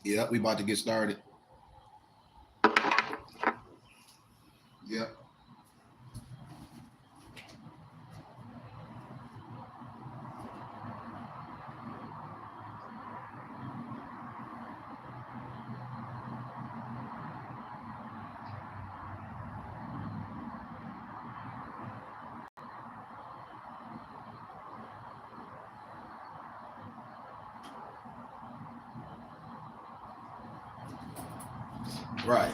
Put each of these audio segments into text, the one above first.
Yep, we about to get started. Yep. Right.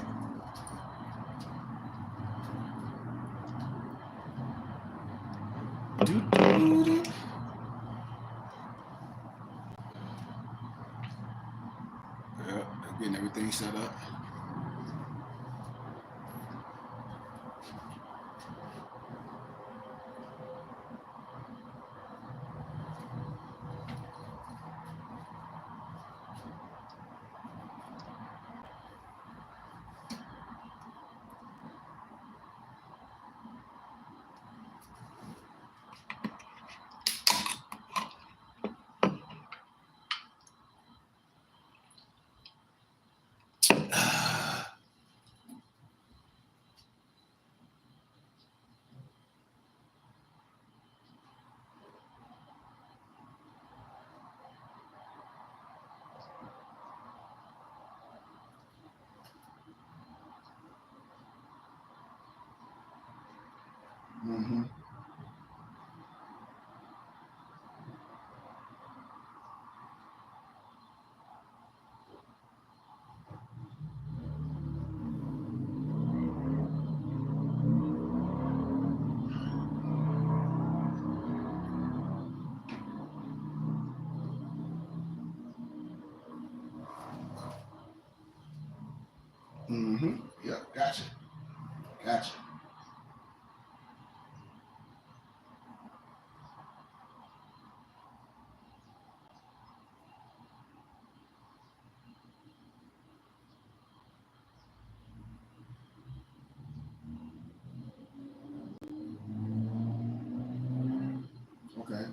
Doo-doo-doo. Yep, getting everything set up. Mm-hmm. Mm-hmm. Yep, gotcha. Gotcha. Okay.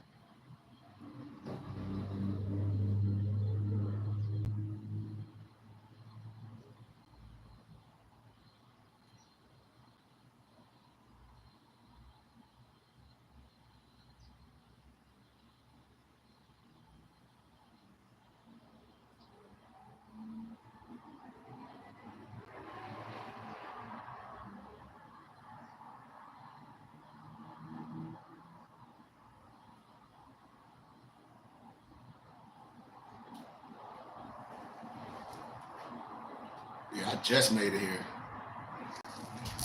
Yeah, I just made it here.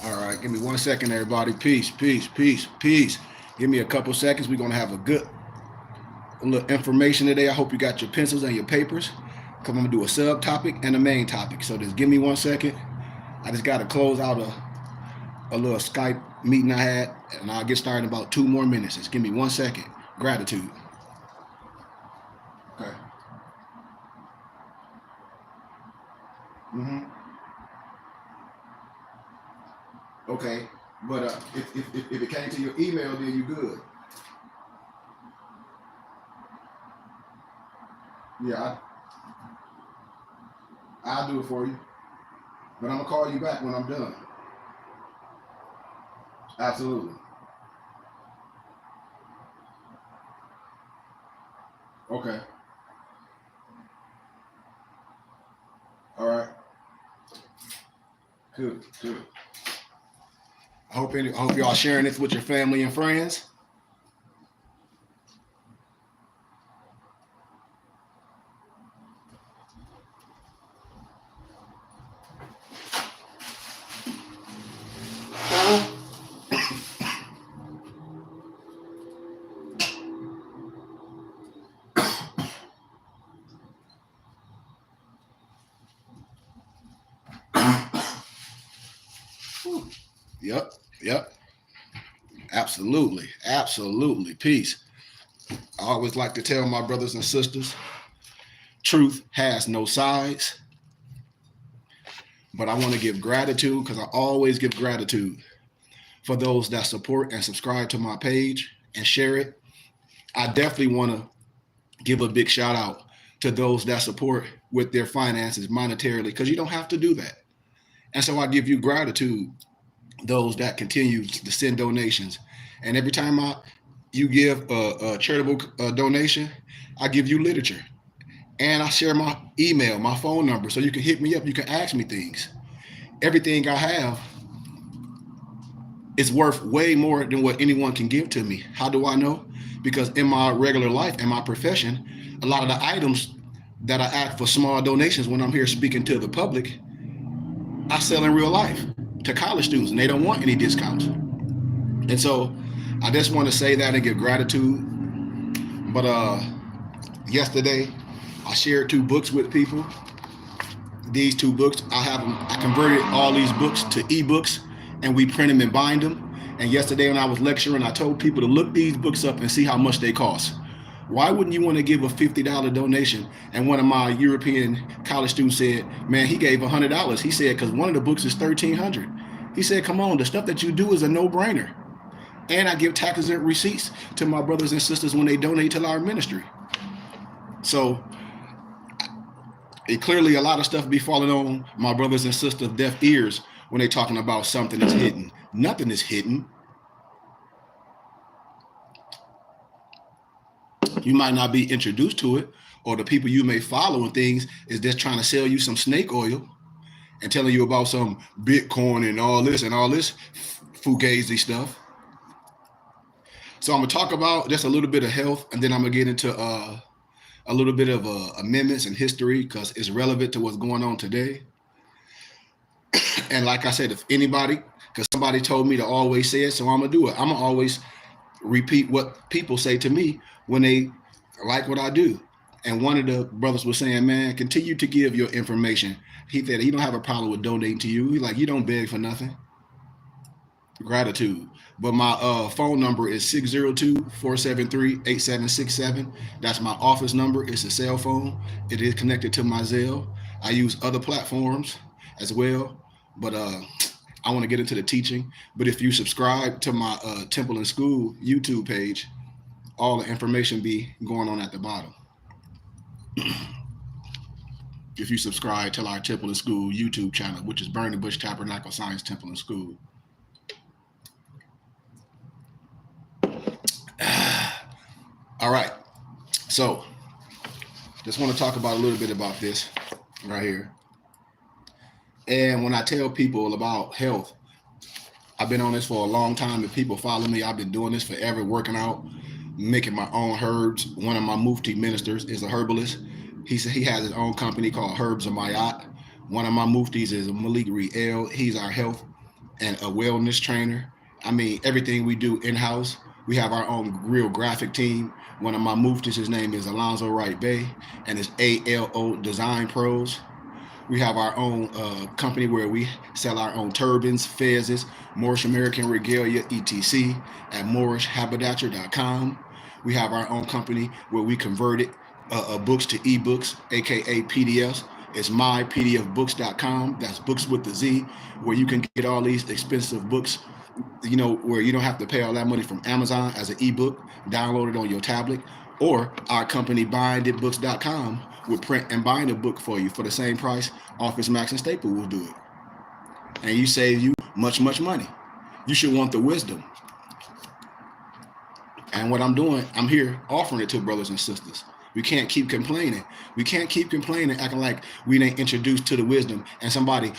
All right, give me 1 second, everybody. Peace, peace, peace, peace. Give me a couple seconds. We're gonna have a little information today. I hope you got your pencils and your papers. Cause I'm gonna do a subtopic and a main topic. So just give me 1 second. I just gotta close out a little Skype meeting I had, and I'll get started in about 2 more minutes. Just give me 1 second. Gratitude. Okay. Mm-hmm. Okay. But if it came to your email, then you good. Yeah, I'll do it for you. But I'm gonna call you back when I'm done. Absolutely. Okay. All right. Good. Good. I hope y'all sharing this with your family and friends. Yep. Yep. Absolutely. Absolutely. Peace. I always like to tell my brothers and sisters, truth has no sides, but I want to give gratitude because I always give gratitude for those that support and subscribe to my page and share it. I definitely want to give a big shout out to those that support with their finances monetarily, because you don't have to do that. And so I give you gratitude, those that continue to send donations. And every time you give a charitable donation, I give you literature. And I share my email, my phone number, so you can hit me up. You can ask me things. Everything I have is worth way more than what anyone can give to me. How do I know? Because in my regular life, in my profession, a lot of the items that I ask for small donations when I'm here speaking to the public, I sell in real life to college students, and they don't want any discounts. And so I just want to say that and give gratitude. But yesterday, I shared 2 books with people. These 2 books, I converted all these books to ebooks, and we print them and bind them. And yesterday when I was lecturing, I told people to look these books up and see how much they cost. Why wouldn't you want to give a $50 donation? And one of my European college students said, man, he gave $100. He said, because one of the books is $1,300. He said, come on, the stuff that you do is a no-brainer. And I give tax exempt receipts to my brothers and sisters when they donate to our ministry. So clearly a lot of stuff be falling on my brothers and sisters' deaf ears when they're talking about something that's hidden. Nothing is hidden. You might not be introduced to it, or the people you may follow and things is just trying to sell you some snake oil and telling you about some Bitcoin and all this fugazi stuff. So I'm gonna talk about just a little bit of health, and then I'm gonna get into a little bit of amendments and history, because it's relevant to what's going on today. And like I said, if anybody, because somebody told me to always say it, so I'm gonna do it. I'm gonna always repeat what people say to me when they like what I do. And one of the brothers was saying, man, continue to give your information. He said he don't have a problem with donating to you. He's like, you don't beg for nothing. Gratitude. But my phone number is 602-473-8767. That's my office number. It's a cell phone. It is connected to my Zelle. I use other platforms as well, but I want to get into the teaching. But if you subscribe to my Temple and School YouTube page, all the information be going on at the bottom. If you subscribe to our Temple and School YouTube channel, which is Burning Bush Tabernacle Science Temple and School. All right, so just want to talk about a little bit about this right here. And when I tell people about health, I've been on this for a long time. If people follow me, I've been doing this forever, working out, making my own herbs. One of my Mufti ministers is a herbalist. He said he has his own company called Herbs of Mayat. One of my Muftis is Malik Riel. He's our health and a wellness trainer. I mean, everything we do in-house. We have our own real graphic team. One of my Muftis, his name is Alonzo Wright Bay, and it's ALO Design Pros. We have our own company where we sell our own turbans, fezzes, Moorish American regalia, etc. at moorishhaberdasher.com. We have our own company where we converted books to ebooks, aka PDFs. It's mypdfbooks.com. That's books with the Z, where you can get all these expensive books, you know, where you don't have to pay all that money from Amazon as an ebook, download it on your tablet, or our company binditbooks.com will print and bind a book for you for the same price Office Max and Staple will do it. And you save you much, much money. You should want the wisdom. And what I'm doing, I'm here offering it to brothers and sisters. We can't keep complaining. We can't keep complaining, acting like we ain't introduced to the wisdom and somebody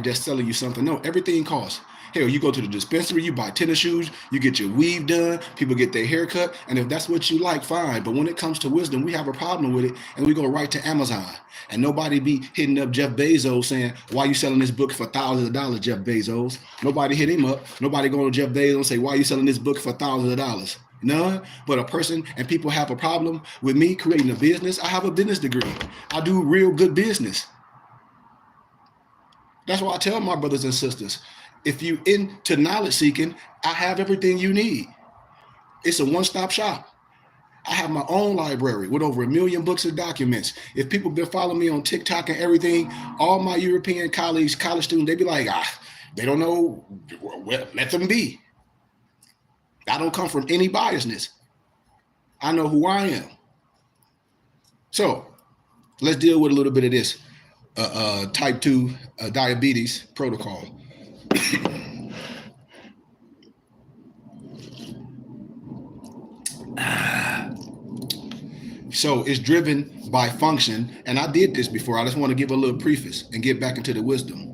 just selling you something. No, everything costs. Hell, you go to the dispensary, you buy tennis shoes, you get your weave done, people get their hair cut, and if that's what you like, fine. But when it comes to wisdom, we have a problem with it, and we go right to Amazon. And nobody be hitting up Jeff Bezos saying, why you selling this book for thousands of dollars, Jeff Bezos? Nobody hit him up. Nobody go to Jeff Bezos and say, why you selling this book for thousands of dollars? None. But a person and people have a problem with me creating a business. I have a business degree. I do real good business. That's why I tell my brothers and sisters, if you into knowledge seeking, I have everything you need. It's a one-stop shop. I have my own library with over 1 million books and documents. If people been following me on TikTok and everything, all my European colleagues, college students, they be like, they don't know, well, let them be. I don't come from any biasness. I know who I am. So Let's deal with a little bit of this type 2 diabetes protocol. So it's driven by function, and I did this before. I just want to give a little preface and get back into the wisdom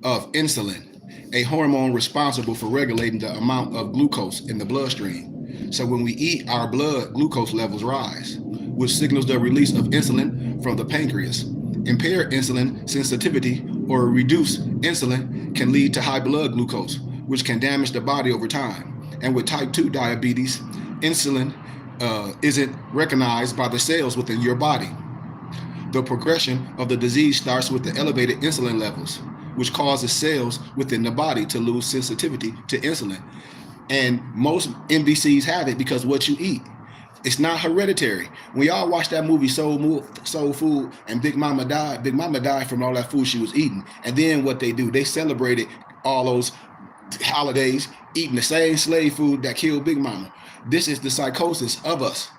of insulin, a hormone responsible for regulating the amount of glucose in the bloodstream. So when we eat, our blood glucose levels rise, which signals the release of insulin from the pancreas. Impaired insulin sensitivity or reduced insulin can lead to high blood glucose, which can damage the body over time. And with type 2 diabetes, insulin isn't recognized by the cells within your body. The progression of the disease starts with the elevated insulin levels, which causes cells within the body to lose sensitivity to insulin. And most MBCs have it because what you eat. It's not hereditary. When y'all watch that movie Soul Food and Big Mama died from all that food she was eating. And then what they do, they celebrated all those holidays eating the same slave food that killed Big Mama. This is the psychosis of us.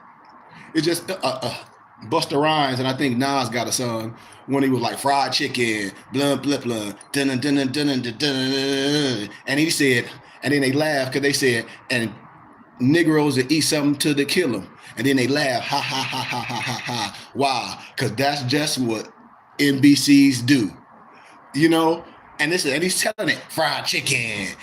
It's just Busta Rhymes, and I think Nas got a song when he was like fried chicken, blah blah blah, dun dun dun dun dun dun, and he said, and then they laughed because they said, and Negroes that eat something till they kill them, and then they laugh, ha ha ha ha ha ha ha. Why? Because that's just what NBCs do, you know. And this and he's telling it, fried chicken,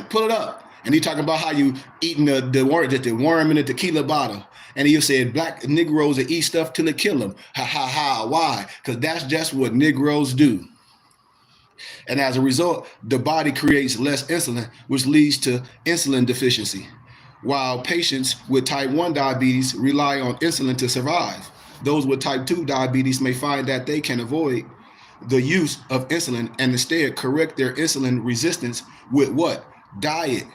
pull it up. And he talking about how you eating the worm in the tequila bottle. And he said black Negroes that eat stuff till it kill them. Ha ha ha. Why? Because that's just what Negroes do. And as a result, the body creates less insulin, which leads to insulin deficiency. While patients with type 1 diabetes rely on insulin to survive, those with type 2 diabetes may find that they can avoid the use of insulin and instead correct their insulin resistance with what? Diet,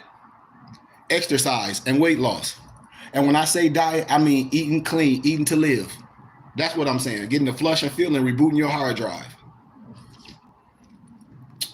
exercise, and weight loss. And when I say diet, I mean eating clean, eating to live. That's what I'm saying. Getting the flush and feeling, rebooting your hard drive.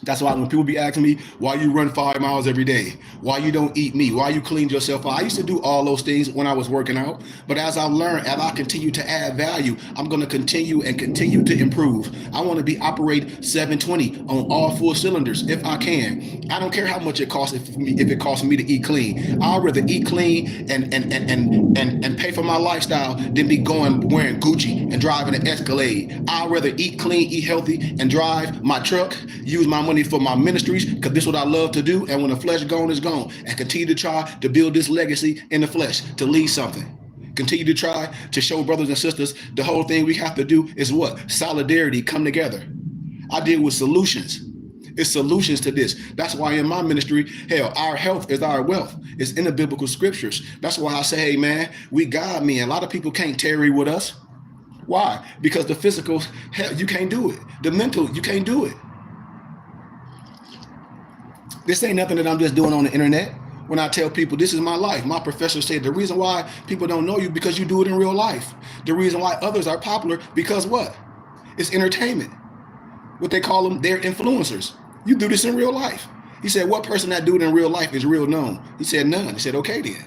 That's why when people be asking me, why you run 5 miles every day? Why you don't eat meat? Why you clean yourself out? I used to do all those things when I was working out. But as I learn, as I continue to add value, I'm going to continue to improve. I want to be operate 720 on all 4 cylinders if I can. I don't care how much it costs if it costs me to eat clean. I'd rather eat clean and pay for my lifestyle than be going wearing Gucci and driving an Escalade. I'd rather eat clean, eat healthy, and drive my truck, use my money for my ministries, because this is what I love to do. And when the flesh gone is gone, and continue to try to build this legacy in the flesh to lead something. Continue to try to show brothers and sisters the whole thing we have to do is what? Solidarity, come together. I deal with solutions. It's solutions to this. That's why in my ministry, hell, our health is our wealth. It's in the biblical scriptures. That's why I say, hey man, we God men. A lot of people can't tarry with us. Why? Because the physical, hell, you can't do it. The mental, you can't do it. This ain't nothing that I'm just doing on the internet. When I tell people this is my life, my professor said the reason why people don't know you because you do it in real life. The reason why others are popular because what? It's entertainment. What they call them, they're influencers. You do this in real life. He said, what person that do it in real life is real known? He said, none. He said, okay then.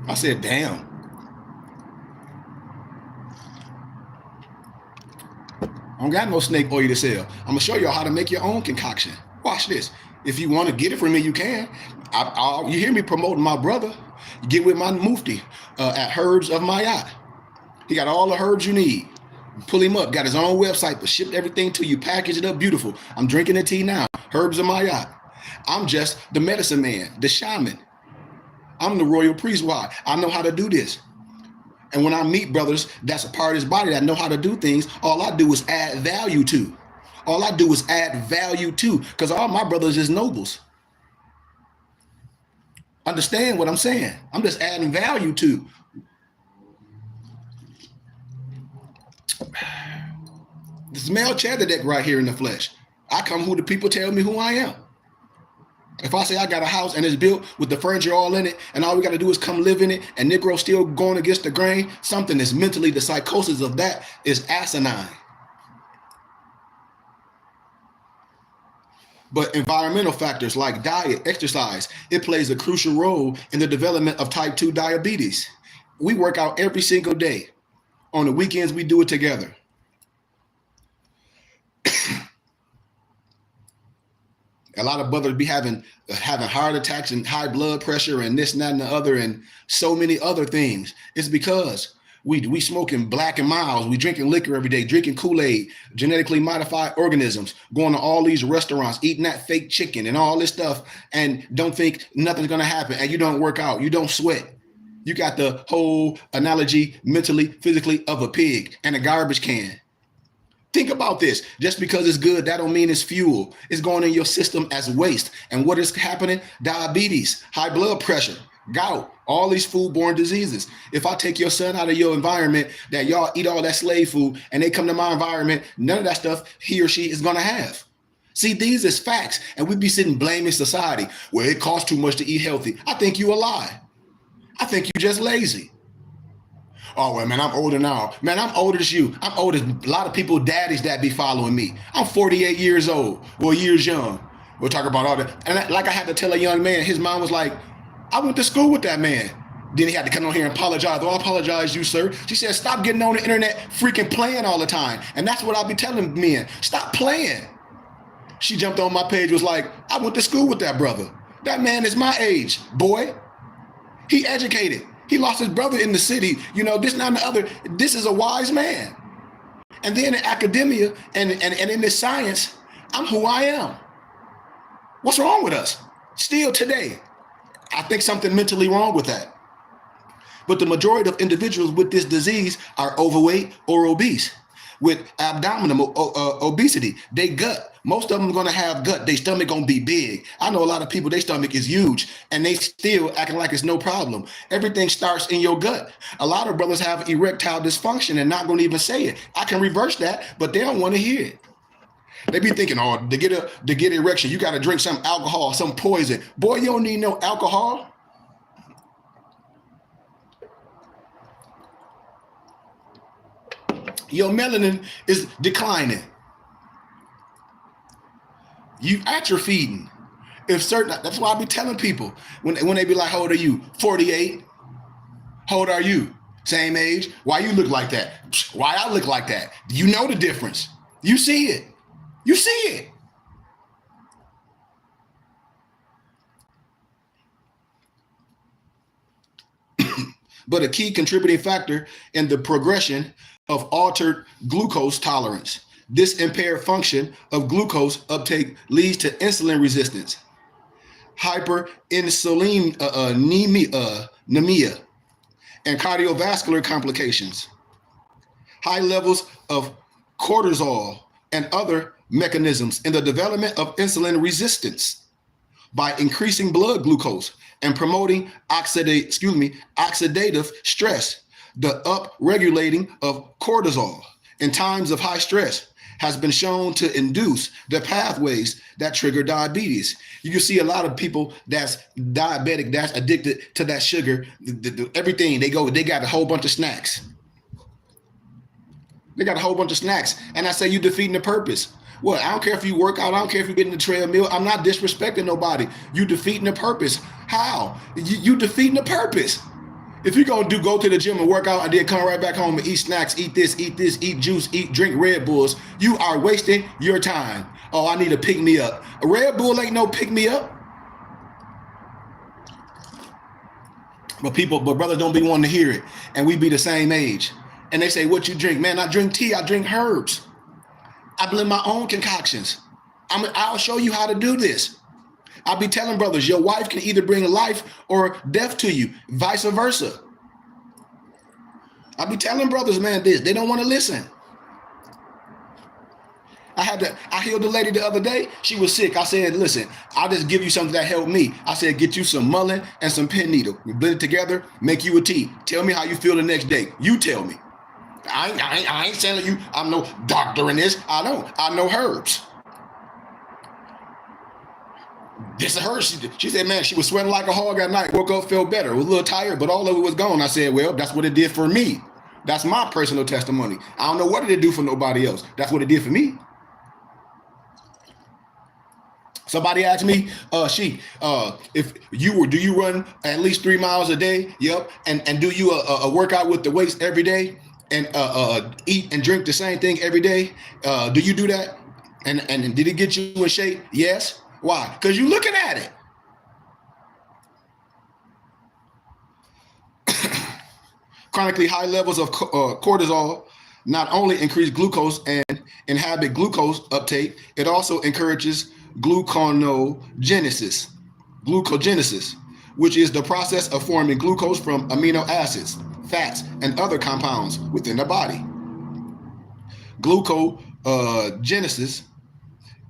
I said, damn. I don't got no snake oil to sell. I'm gonna show y'all how to make your own concoction. Watch this. If you want to get it from me, you can. You hear me promoting my brother. You get with my mufti at Herbs of Mayat. He got all the herbs you need. Pull him up. Got his own website, but shipped everything to you. Package it up beautiful. I'm drinking the tea now. Herbs of Mayat. I'm just the medicine man, the shaman. I'm the royal priest. Why? I know how to do this. And when I meet brothers, that's a part of his body that know how to do things. All I do is add value to. All I do is add value to, because all my brothers is nobles. Understand what I'm saying? I'm just adding value to. This is Melchizedek right here in the flesh. I come who the people tell me who I am. If I say I got a house and it's built with the furniture all in it, and all we got to do is come live in it, and Negro still going against the grain, something is mentally, the psychosis of that is asinine. But environmental factors like diet, exercise, it plays a crucial role in the development of type 2 diabetes. We work out every single day. On the weekends, we do it together. A lot of brothers be having heart attacks and high blood pressure and this and that and the other and so many other things. It's because we smoking Black and Milds, we drinking liquor every day, drinking Kool-Aid, genetically modified organisms, going to all these restaurants, eating that fake chicken and all this stuff, and don't think nothing's gonna happen. And you don't work out, you don't sweat. You got the whole analogy mentally, physically of a pig and a garbage can. Think about this. Just because it's good, that don't mean it's fuel. It's going in your system as waste. And what is happening? Diabetes, high blood pressure, gout, all these foodborne diseases. If I take your son out of your environment, that y'all eat all that slave food, and they come to my environment, none of that stuff he or she is going to have. See, these is facts. And we be sitting blaming society. Well, it costs too much to eat healthy. I think you a lie. I think you just lazy. Oh, well, man, I'm older now. Man, I'm older than you. I'm older than a lot of people, daddies that be following me. I'm 48 years old, well, years young. We'll talk about all that. And like I had to tell a young man, his mom was like, I went to school with that man. Then he had to come on here and apologize. Oh, I apologize, you, sir. She said, stop getting on the internet freaking playing all the time. And that's what I'll be telling men. Stop playing. She jumped on my page, was like, I went to school with that brother. That man is my age, boy. He educated. He lost his brother in the city. You know, this, not the other. This is a wise man. And then in academia and in this science, I'm who I am. What's wrong with us? Still today, I think something mentally wrong with that. But the majority of individuals with this disease are overweight or obese. With abdominal obesity, they gut. Most of them are going to have gut. Their stomach going to be big. I know a lot of people, their stomach is huge and they still acting like it's no problem. Everything starts in your gut. A lot of brothers have erectile dysfunction and not going to even say it. I can reverse that, but they don't want to hear it. They be thinking, oh, to get erection, you got to drink some alcohol, some poison. Boy, you don't need no alcohol. Your melanin is declining. You atrophying. If certain, that's why I be telling people when they be like, how old are you? 48. How old are you? Same age. Why you look like that? Why I look like that? You know the difference. You see it. You see it. But a key contributing factor in the progression of altered glucose tolerance. This impaired function of glucose uptake leads to insulin resistance, hyperinsulinemia, and cardiovascular complications. High levels of cortisol and other mechanisms in the development of insulin resistance by increasing blood glucose and promoting oxidative stress. The upregulating of cortisol in times of high stress has been shown to induce the pathways that trigger diabetes. You can see a lot of people that's diabetic, that's addicted to that sugar, everything, they got a whole bunch of snacks. They got a whole bunch of snacks. And I say, you defeating the purpose. Well, I don't care if you work out. I don't care if you get in the treadmill. I'm not disrespecting nobody. You defeating the purpose. How? You defeating the purpose. If you're going to go to the gym and work out and then come right back home and eat snacks, eat this, eat juice, drink Red Bulls, you are wasting your time. Oh, I need to pick me up. A Red Bull ain't no pick me up. But brothers don't be wanting to hear it. And we be the same age. And they say, what you drink? Man, I drink tea. I drink herbs. I blend my own concoctions. I'll show you how to do this. I'll be telling brothers, your wife can either bring life or death to you, vice versa. I'll be telling brothers, man, this. They don't want to listen. I healed a lady the other day. She was sick. I said, listen, I'll just give you something that helped me. I said, get you some mullein and some pin needle. We blend it together, make you a tea. Tell me how you feel the next day. You tell me. I ain't telling you I'm no doctor in this. I know herbs. This is her. She said, man, she was sweating like a hog at night. Woke up, felt better. Was a little tired, but all of it was gone. I said, well, that's what it did for me. That's my personal testimony. I don't know what it did do for nobody else. That's what it did for me. Somebody asked me, if you were, do you run at least 3 miles a day? Yep. And do you a workout with the weights every day and eat and drink the same thing every day? Do you do that? And did it get you in shape? Yes. Why? Because you're looking at it. Chronically high levels of cortisol not only increase glucose and inhibit glucose uptake, it also encourages gluconeogenesis, which is the process of forming glucose from amino acids, fats, and other compounds within the body. Glucogenesis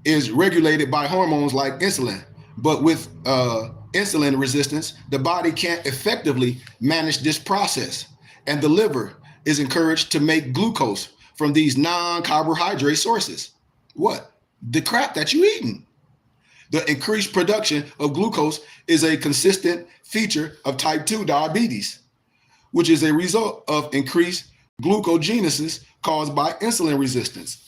is regulated by hormones like insulin, but with insulin resistance, the body can't effectively manage this process, and the liver is encouraged to make glucose from these non-carbohydrate sources. What? The crap that you eating. The increased production of glucose is a consistent feature of type 2 diabetes, which is a result of increased glucogenesis caused by insulin resistance.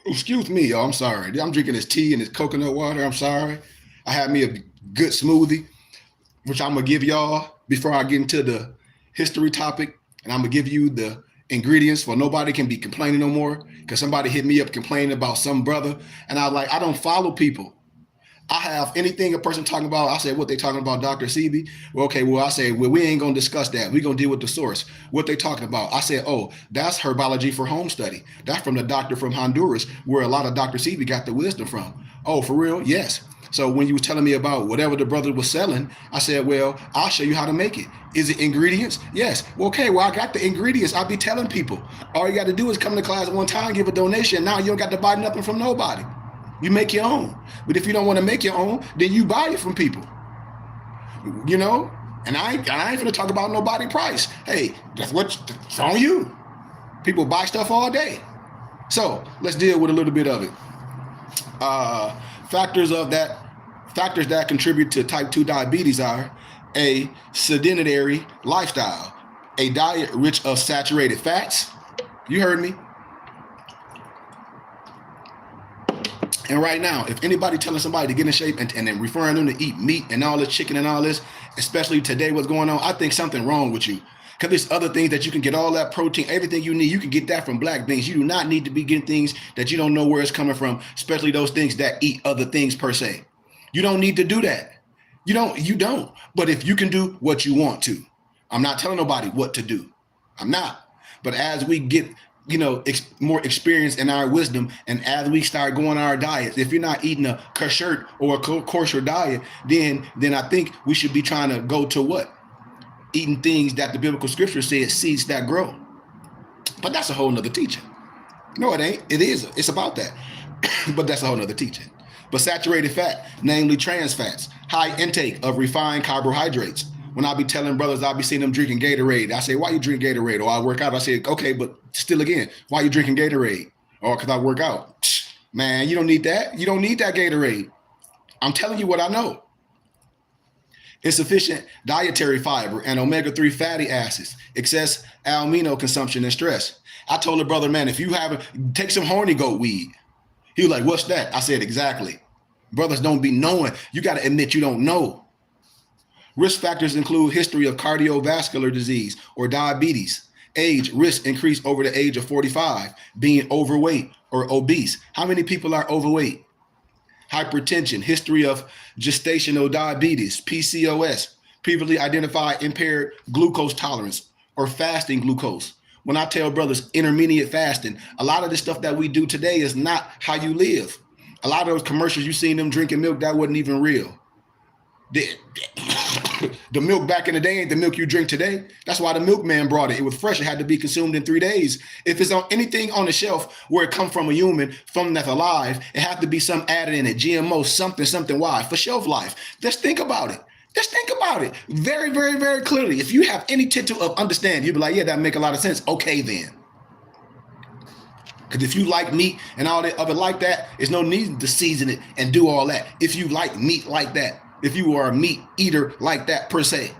Excuse me, y'all. I'm sorry. I'm drinking this tea and this coconut water. I'm sorry. I had me a good smoothie, which I'm going to give y'all before I get into the history topic. And I'm going to give you the ingredients for nobody can be complaining no more, because somebody hit me up complaining about some brother. And I was like, I don't follow people. I have anything a person talking about. I said, what they talking about, Dr. Sebi? Well, okay, well, I say, well, we ain't going to discuss that. We're going to deal with the source. What they talking about? I said, oh, that's herbology for home study. That's from the doctor from Honduras, where a lot of Dr. Sebi got the wisdom from. Oh, for real? Yes. So when you was telling me about whatever the brother was selling, I said, well, I'll show you how to make it. Is it ingredients? Yes. Well, okay, well, I got the ingredients. I'll be telling people. All you got to do is come to class one time, give a donation. Now you don't got to buy nothing from nobody. You make your own. But if you don't want to make your own, then you buy it from people. You know? And I ain't gonna talk about nobody price. Hey, it's on you. People buy stuff all day. So let's deal with a little bit of it. Factors that contribute to type 2 diabetes are a sedentary lifestyle, a diet rich of saturated fats. You heard me. And right now, if anybody telling somebody to get in shape and then referring them to eat meat and all this chicken and all this, especially today what's going on, I think something wrong with you. Because there's other things that you can get all that protein, everything you need. You can get that from black beans. You do not need to be getting things that you don't know where it's coming from, especially those things that eat other things per se. You don't need to do that. You don't. But if you can do what you want to, I'm not telling nobody what to do. I'm not. But as we get, more experience in our wisdom, and as we start going our diets, if you're not eating a kosher or a kosher diet, then I think we should be trying to go to what? Eating things that the biblical scripture says, seeds that grow. But that's a whole nother teaching. No, it ain't. It is. It's about that. But that's a whole nother teaching. But saturated fat, namely trans fats, high intake of refined carbohydrates. When I be telling brothers, I'll be seeing them drinking Gatorade. I say, why you drink Gatorade? Or I work out. I say, okay, but still again, why you drinking Gatorade? Or because I work out. Man, you don't need that. You don't need that Gatorade. I'm telling you what I know. Insufficient dietary fiber and omega-3 fatty acids, excess amino consumption and stress. I told a brother, man, if you take some horny goat weed. He was like, what's that? I said, exactly. Brothers don't be knowing. You got to admit you don't know. Risk factors include history of cardiovascular disease or diabetes, age, risk increase over the age of 45, being overweight or obese. How many people are overweight? Hypertension, history of gestational diabetes, PCOS, previously identified impaired glucose tolerance or fasting glucose. When I tell brothers intermediate fasting, a lot of the stuff that we do today is not how you live. A lot of those commercials you seen them drinking milk, that wasn't even real. The milk back in the day ain't the milk you drink today. That's why the milkman brought it. It was fresh. It had to be consumed in 3 days. If it's on anything on the shelf where it comes from a human, from that's alive, it has to be some added in it. GMO, something. Why? For shelf life. Just think about it. Very, very, very clearly. If you have any tittle of understanding, you'll be like, yeah, that make a lot of sense. Okay, then. Because if you like meat and all that other like that, there's no need to season it and do all that. If you like meat like that, if you are a meat eater like that per se.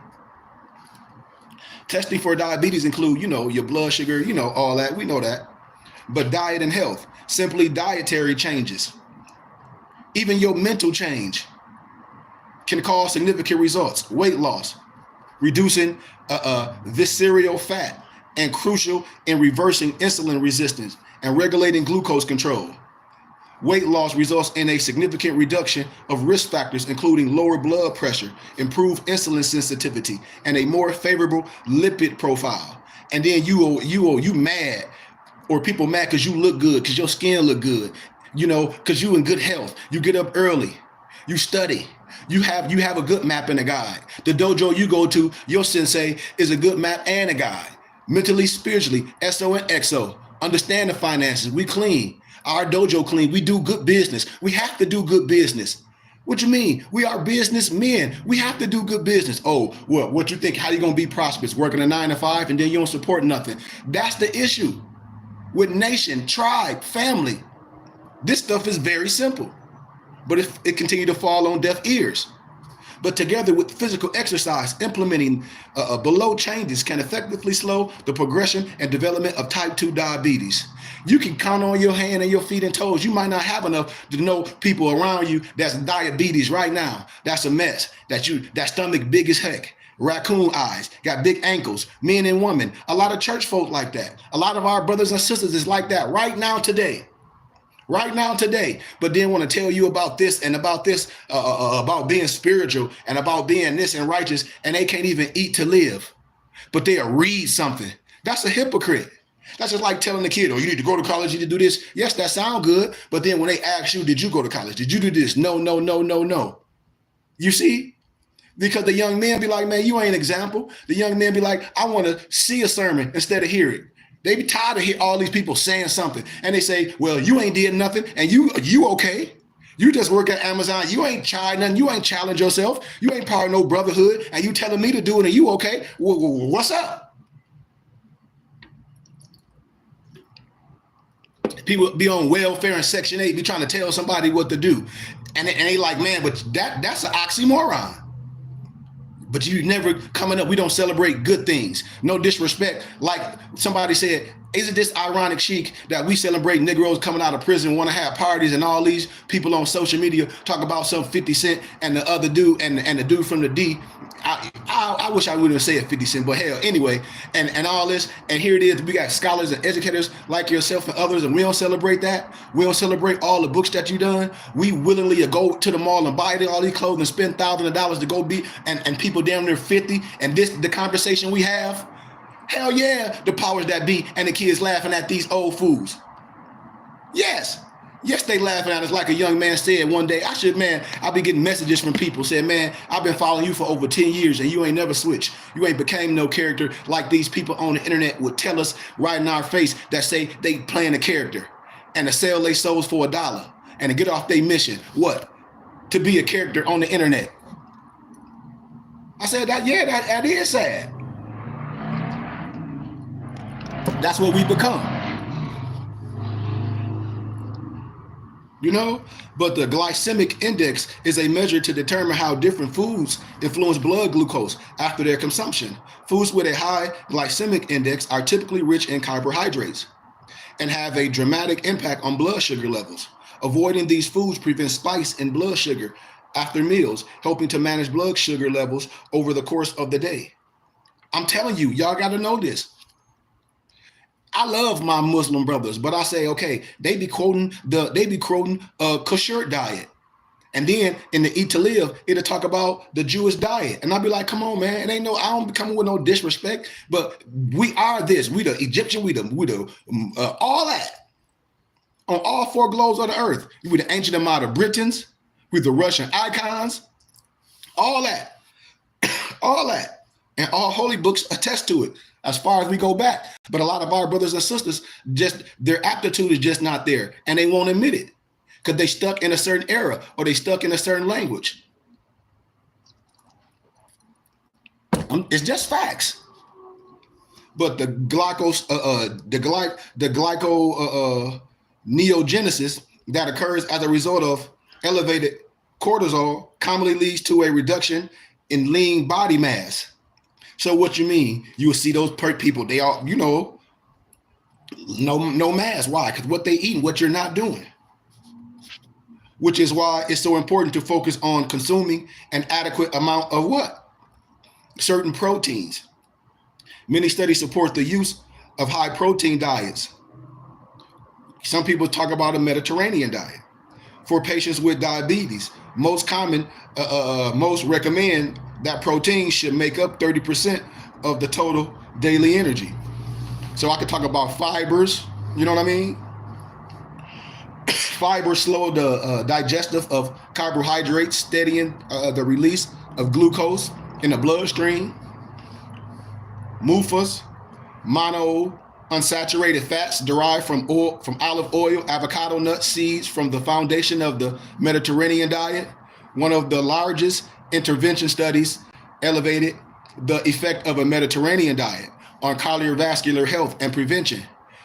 Testing for diabetes include, your blood sugar, all that. We know that. But diet and health, simply dietary changes. Even your mental change can cause significant results. Weight loss, reducing visceral fat, and crucial in reversing insulin resistance and regulating glucose control. Weight loss results in a significant reduction of risk factors, including lower blood pressure, improved insulin sensitivity, and a more favorable lipid profile. And then you mad, or people mad because you look good, because your skin look good, because you in good health. You get up early, you study, you have a good map and a guide. The dojo you go to, your sensei is a good map and a guide. Mentally, spiritually, SO and XO. Understand the finances. We clean. Our dojo clean. We do good business. We have to do good business. What you mean? We are businessmen. We have to do good business. Oh, well, what you think? How you gonna be prosperous? Working a 9 to 5 and then you don't support nothing. That's the issue with nation, tribe, family. This stuff is very simple, but it continued to fall on deaf ears. But together with physical exercise, implementing below changes can effectively slow the progression and development of type 2 diabetes. You can count on your hand and your feet and toes. You might not have enough to know people around you that's diabetes right now. That's a mess. That stomach big as heck. Raccoon eyes, got big ankles, men and women. A lot of church folk like that. A lot of our brothers and sisters is like that right now today. But then want to tell you about this and about this, about being spiritual and about being this and righteous, and they can't even eat to live, but they'll read something. That's a hypocrite. That's just like telling the kid, oh, you need to go to college, you need to do this. Yes, that sounds good, but then when they ask you, did you go to college? Did you do this? No. You see? Because the young men be like, man, you ain't an example. The young men be like, I want to see a sermon instead of hear it. They be tired of hear all these people saying something, and they say, well, you ain't did nothing, and you okay. You just work at Amazon. You ain't tried nothing. You ain't challenged yourself. You ain't part of no brotherhood, and you telling me to do it, and you okay. What's up? People be on welfare and Section 8, be trying to tell somebody what to do. And they like, man, but that's an oxymoron. But you never coming up, we don't celebrate good things. No disrespect. Like somebody said, isn't this ironic, Sheik, that we celebrate Negroes coming out of prison, want to have parties, and all these people on social media talk about some 50 Cent and the other dude and the dude from the D. I wish I wouldn't have said 50 Cent, but hell, anyway, and all this, and here it is. We got scholars and educators like yourself and others, and we don't celebrate that. We don't celebrate all the books that you done. We willingly go to the mall and buy all these clothes and spend thousands of dollars to go be, and people down there 50, and this the conversation we have. Hell yeah, the powers that be and the kids laughing at these old fools. Yes, they laughing at us. Like a young man said one day, I'll be getting messages from people saying, man, I've been following you for over 10 years and you ain't never switched. You ain't became no character like these people on the internet would tell us right in our face that say they playing a character and to sell their souls for $1 and to get off their mission. What? To be a character on the internet. I said that is sad. That's what we become. But the glycemic index is a measure to determine how different foods influence blood glucose after their consumption. Foods with a high glycemic index are typically rich in carbohydrates and have a dramatic impact on blood sugar levels. Avoiding these foods prevents spikes in blood sugar after meals, helping to manage blood sugar levels over the course of the day. I'm telling you, y'all got to know this. I love my Muslim brothers, but I say, okay, they be quoting a kosher diet. And then in the Eat to Live, it'll talk about the Jewish diet. And I'll be like, come on, man. I don't be coming with no disrespect, but we are this. We the Egyptian, we the all that. On all four globes of the earth. We the ancient amount of Britons, we the Russian icons, all that. All that. And all holy books attest to it as far as we go back. But a lot of our brothers and sisters, just their aptitude is just not there. And they won't admit it because they stuck in a certain era or they stuck in a certain language. It's just facts. But the glyconeogenesis that occurs as a result of elevated cortisol commonly leads to a reduction in lean body mass. So what you mean? You will see those people, they all, no mass. Why? Because what they eat, what you're not doing. which is why it's so important to focus on consuming an adequate amount of what? Certain proteins. Many studies support the use of high protein diets. Some people talk about a Mediterranean diet. For patients with diabetes, most recommend that protein should make up 30% of the total daily energy. So I could talk about fibers, you know what I mean? Fibers slow the digestive of carbohydrates, steadying the release of glucose in the bloodstream. MUFAs, mono unsaturated fats derived from olive oil, avocado nuts, seeds from the foundation of the Mediterranean diet. One of the largest intervention studies elevated the effect of a Mediterranean diet on cardiovascular health and prevention.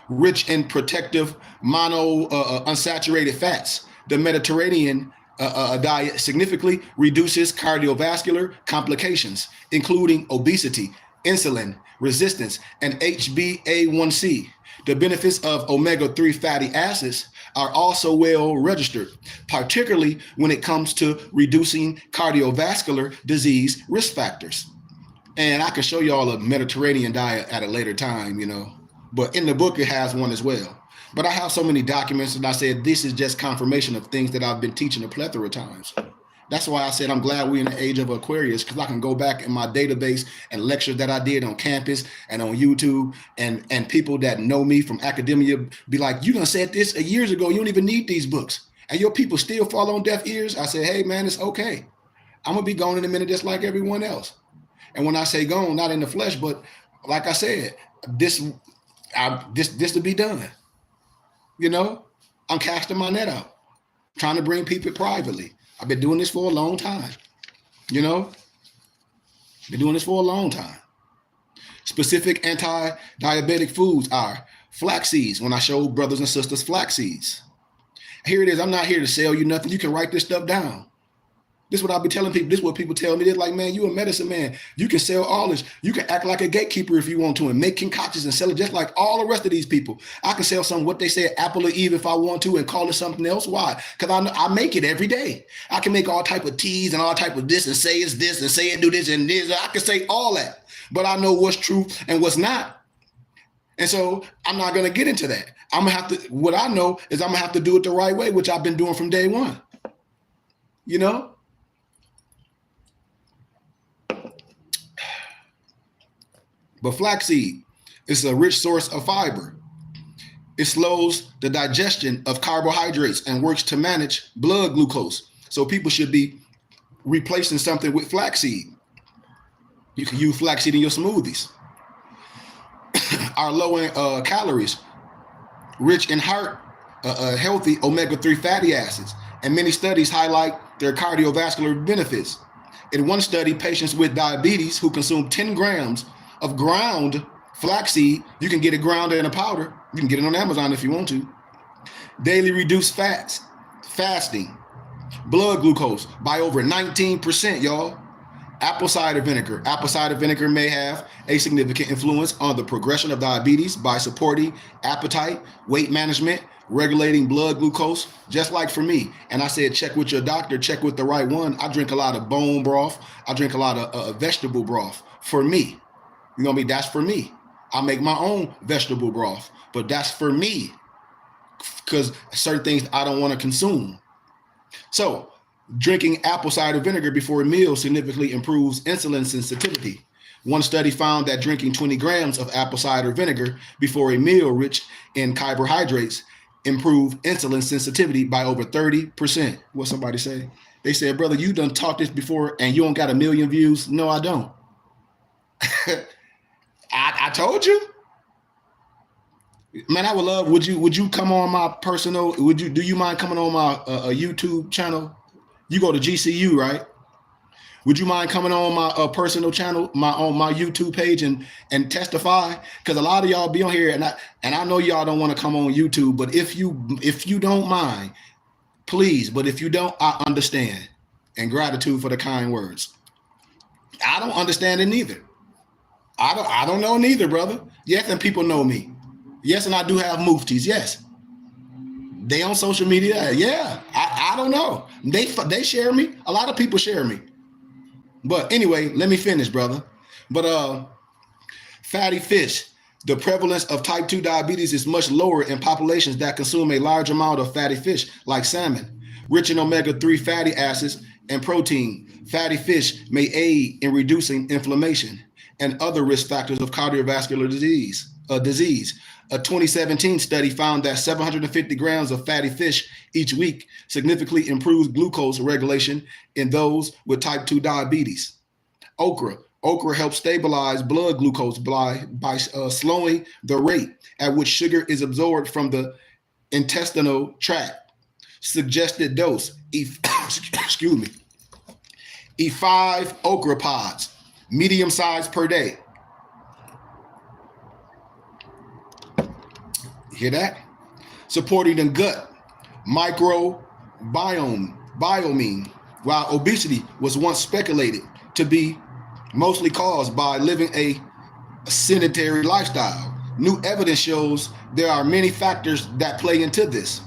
Rich in protective mono unsaturated fats, the Mediterranean diet significantly reduces cardiovascular complications, including obesity, insulin resistance, and HbA1c. The benefits of omega-3 fatty acids are also well registered, particularly when it comes to reducing cardiovascular disease risk factors. And I can show you all a Mediterranean diet at a later time, you know, but in the book it has one as well. But I have so many documents, and I said this is just confirmation of things that I've been teaching a plethora of times. That's why I said I'm glad we're in the age of Aquarius, because I can go back in my database and lectures that I did on campus and on YouTube, and people that know me from academia be like, you done said this years ago, you don't even need these books. And your people still fall on deaf ears. I said, hey man, it's okay. I'm gonna be gone in a minute just like everyone else. And when I say gone, not in the flesh, but like I said, this to be done. You know, I'm casting my net out, trying to bring people privately. I've been doing this for a long time, you know, been doing this for a long time. Specific anti-diabetic foods are flax seeds. When I show brothers and sisters flax seeds, here it is. I'm not here to sell you nothing. You can write this stuff down. This is what I'll be telling people. This is what people tell me. They're like, man, you a medicine man. You can sell all this. You can act like a gatekeeper if you want to and make concoctions and sell it just like all the rest of these people. I can sell something, what they say, Apple or Eve if I want to, and call it something else. Why? Because I make it every day. I can make all type of teas and all type of this and say it's this and say it do this and this. I can say all that, but I know what's true and what's not. And so I'm not going to get into that. I'm going to have to, what I know is I'm going to have to do it the right way, which I've been doing from day one, you know? But flaxseed is a rich source of fiber. It slows the digestion of carbohydrates and works to manage blood glucose. So people should be replacing something with flaxseed. You can use flaxseed in your smoothies. Are low in calories, rich in healthy omega-3 fatty acids, and many studies highlight their cardiovascular benefits. In one study, patients with diabetes who consume 10 grams of ground flaxseed, you can get it ground in a powder. You can get it on Amazon if you want to. Daily reduced fats, fasting, blood glucose by over 19%, y'all. Apple cider vinegar. Apple cider vinegar may have a significant influence on the progression of diabetes by supporting appetite, weight management, regulating blood glucose, just like for me. And I said, check with your doctor, check with the right one. I drink a lot of bone broth. I drink a lot of vegetable broth for me. You know what I mean? That's for me. I make my own vegetable broth, but that's for me because certain things I don't want to consume. So drinking apple cider vinegar before a meal significantly improves insulin sensitivity. One study found that drinking 20 grams of apple cider vinegar before a meal rich in carbohydrates improved insulin sensitivity by over 30%. What somebody say? They said, brother, you done taught this before and you don't got 1 million views. No, I don't. I told you, man. I would love. Would you come on my personal? Do you mind coming on my YouTube channel? You go to GCU, right? Would you mind coming on my personal channel, on my YouTube page and testify? Because a lot of y'all be on here, and I know y'all don't want to come on YouTube, but if you don't mind, please. But if you don't, I understand. And gratitude for the kind words. I don't understand it neither. I don't know neither, brother. Yes, and people know me. Yes, and I do have muftis. Yes. They on social media. Yeah, I don't know. They share me. A lot of people share me. But anyway, let me finish, brother. But fatty fish. The prevalence of type 2 diabetes is much lower in populations that consume a large amount of fatty fish, like salmon, rich in omega-3 fatty acids and protein. Fatty fish may aid in reducing inflammation and other risk factors of cardiovascular disease. A 2017 study found that 750 grams of fatty fish each week significantly improves glucose regulation in those with type 2 diabetes. Okra. Okra helps stabilize blood glucose by slowing the rate at which sugar is absorbed from the intestinal tract. Suggested dose, excuse me, eat 5 okra pods, medium size per day. Hear that? Supporting the gut microbiome. While obesity was once speculated to be mostly caused by living a sedentary lifestyle, new evidence shows there are many factors that play into this.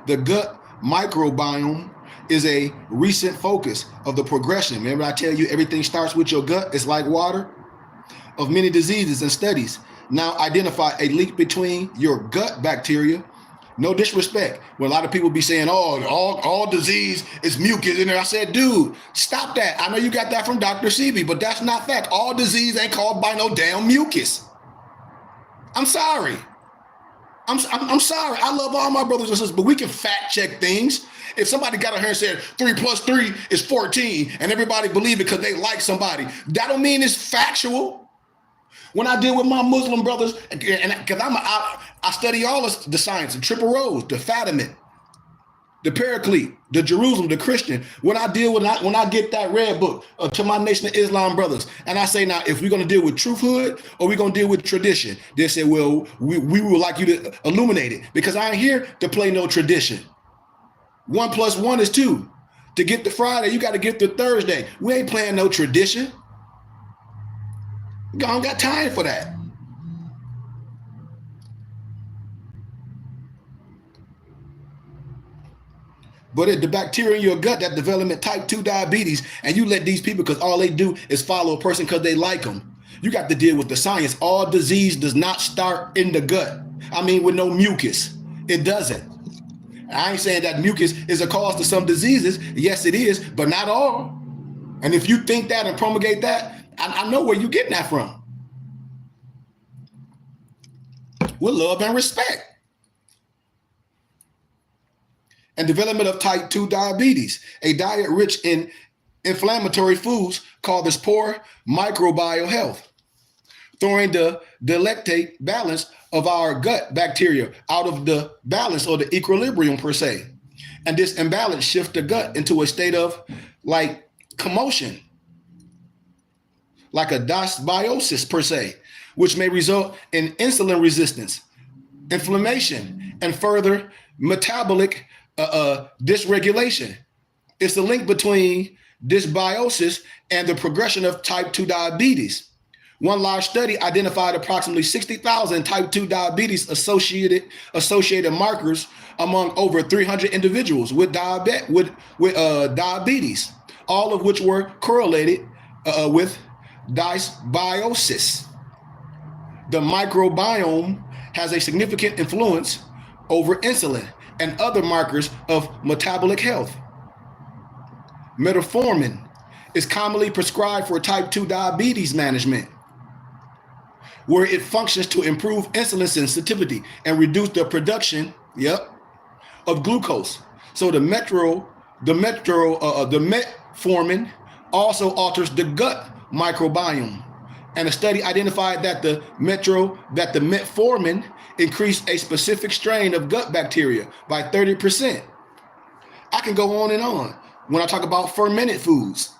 The gut microbiome is a recent focus of the progression. Remember, I tell you, everything starts with your gut. It's like water. Of many diseases and studies now identify a link between your gut bacteria. No disrespect. When a lot of people be saying, oh, all disease is mucus in there. I said, dude, stop that. I know you got that from Dr. Sebi, but that's not fact. All disease ain't caused by no damn mucus. I'm sorry. I'm sorry. I love all my brothers and sisters, but we can fact check things. If somebody got on here and said 3 + 3 is 14 and everybody believe it because they like somebody, that don't mean it's factual. When I deal with my Muslim brothers, and because I study all the science, the triple rose, the Fatimid, the Paraclete, the Jerusalem, the Christian. When I get that red book to my Nation of Islam brothers, and I say, now, if we're going to deal with truthhood or we're going to deal with tradition, they say, well, we would like you to illuminate it, because I ain't here to play no tradition. 1 + 1 is 2. To get to Friday, you got to get to Thursday. We ain't playing no tradition. I don't got time for that. But the bacteria in your gut that development type 2 diabetes, and you let these people, because all they do is follow a person because they like them. You got to deal with the science. All disease does not start in the gut. I mean, with no mucus. It doesn't. I ain't saying that mucus is a cause to some diseases. Yes, it is, but not all. And if you think that and promulgate that, I know where you're getting that from. With love and respect. And development of type 2 diabetes, a diet rich in inflammatory foods called this poor microbial health, throwing the delectate balance of our gut bacteria out of the balance or the equilibrium per se. And this imbalance shifts the gut into a state of like commotion, like a dysbiosis per se, which may result in insulin resistance, inflammation, and further metabolic dysregulation. It's the link between dysbiosis and the progression of type 2 diabetes. One large study identified approximately 60,000 type 2 diabetes associated markers among over 300 individuals with diabetes, all of which were correlated with dysbiosis. The microbiome has a significant influence over insulin and other markers of metabolic health. Metformin is commonly prescribed for type 2 diabetes management, where it functions to improve insulin sensitivity and reduce the production, of glucose. So the metformin also alters the gut microbiome. And a study identified that the metformin increased a specific strain of gut bacteria by 30%. I can go on and on when I talk about fermented foods,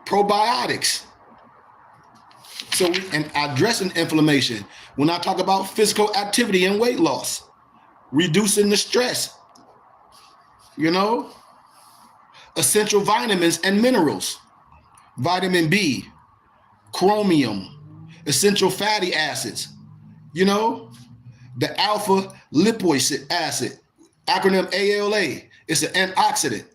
probiotics. So, and addressing inflammation, when I talk about physical activity and weight loss, reducing the stress, essential vitamins and minerals, vitamin B, chromium, essential fatty acids, The alpha lipoic acid, acronym ALA, is an antioxidant,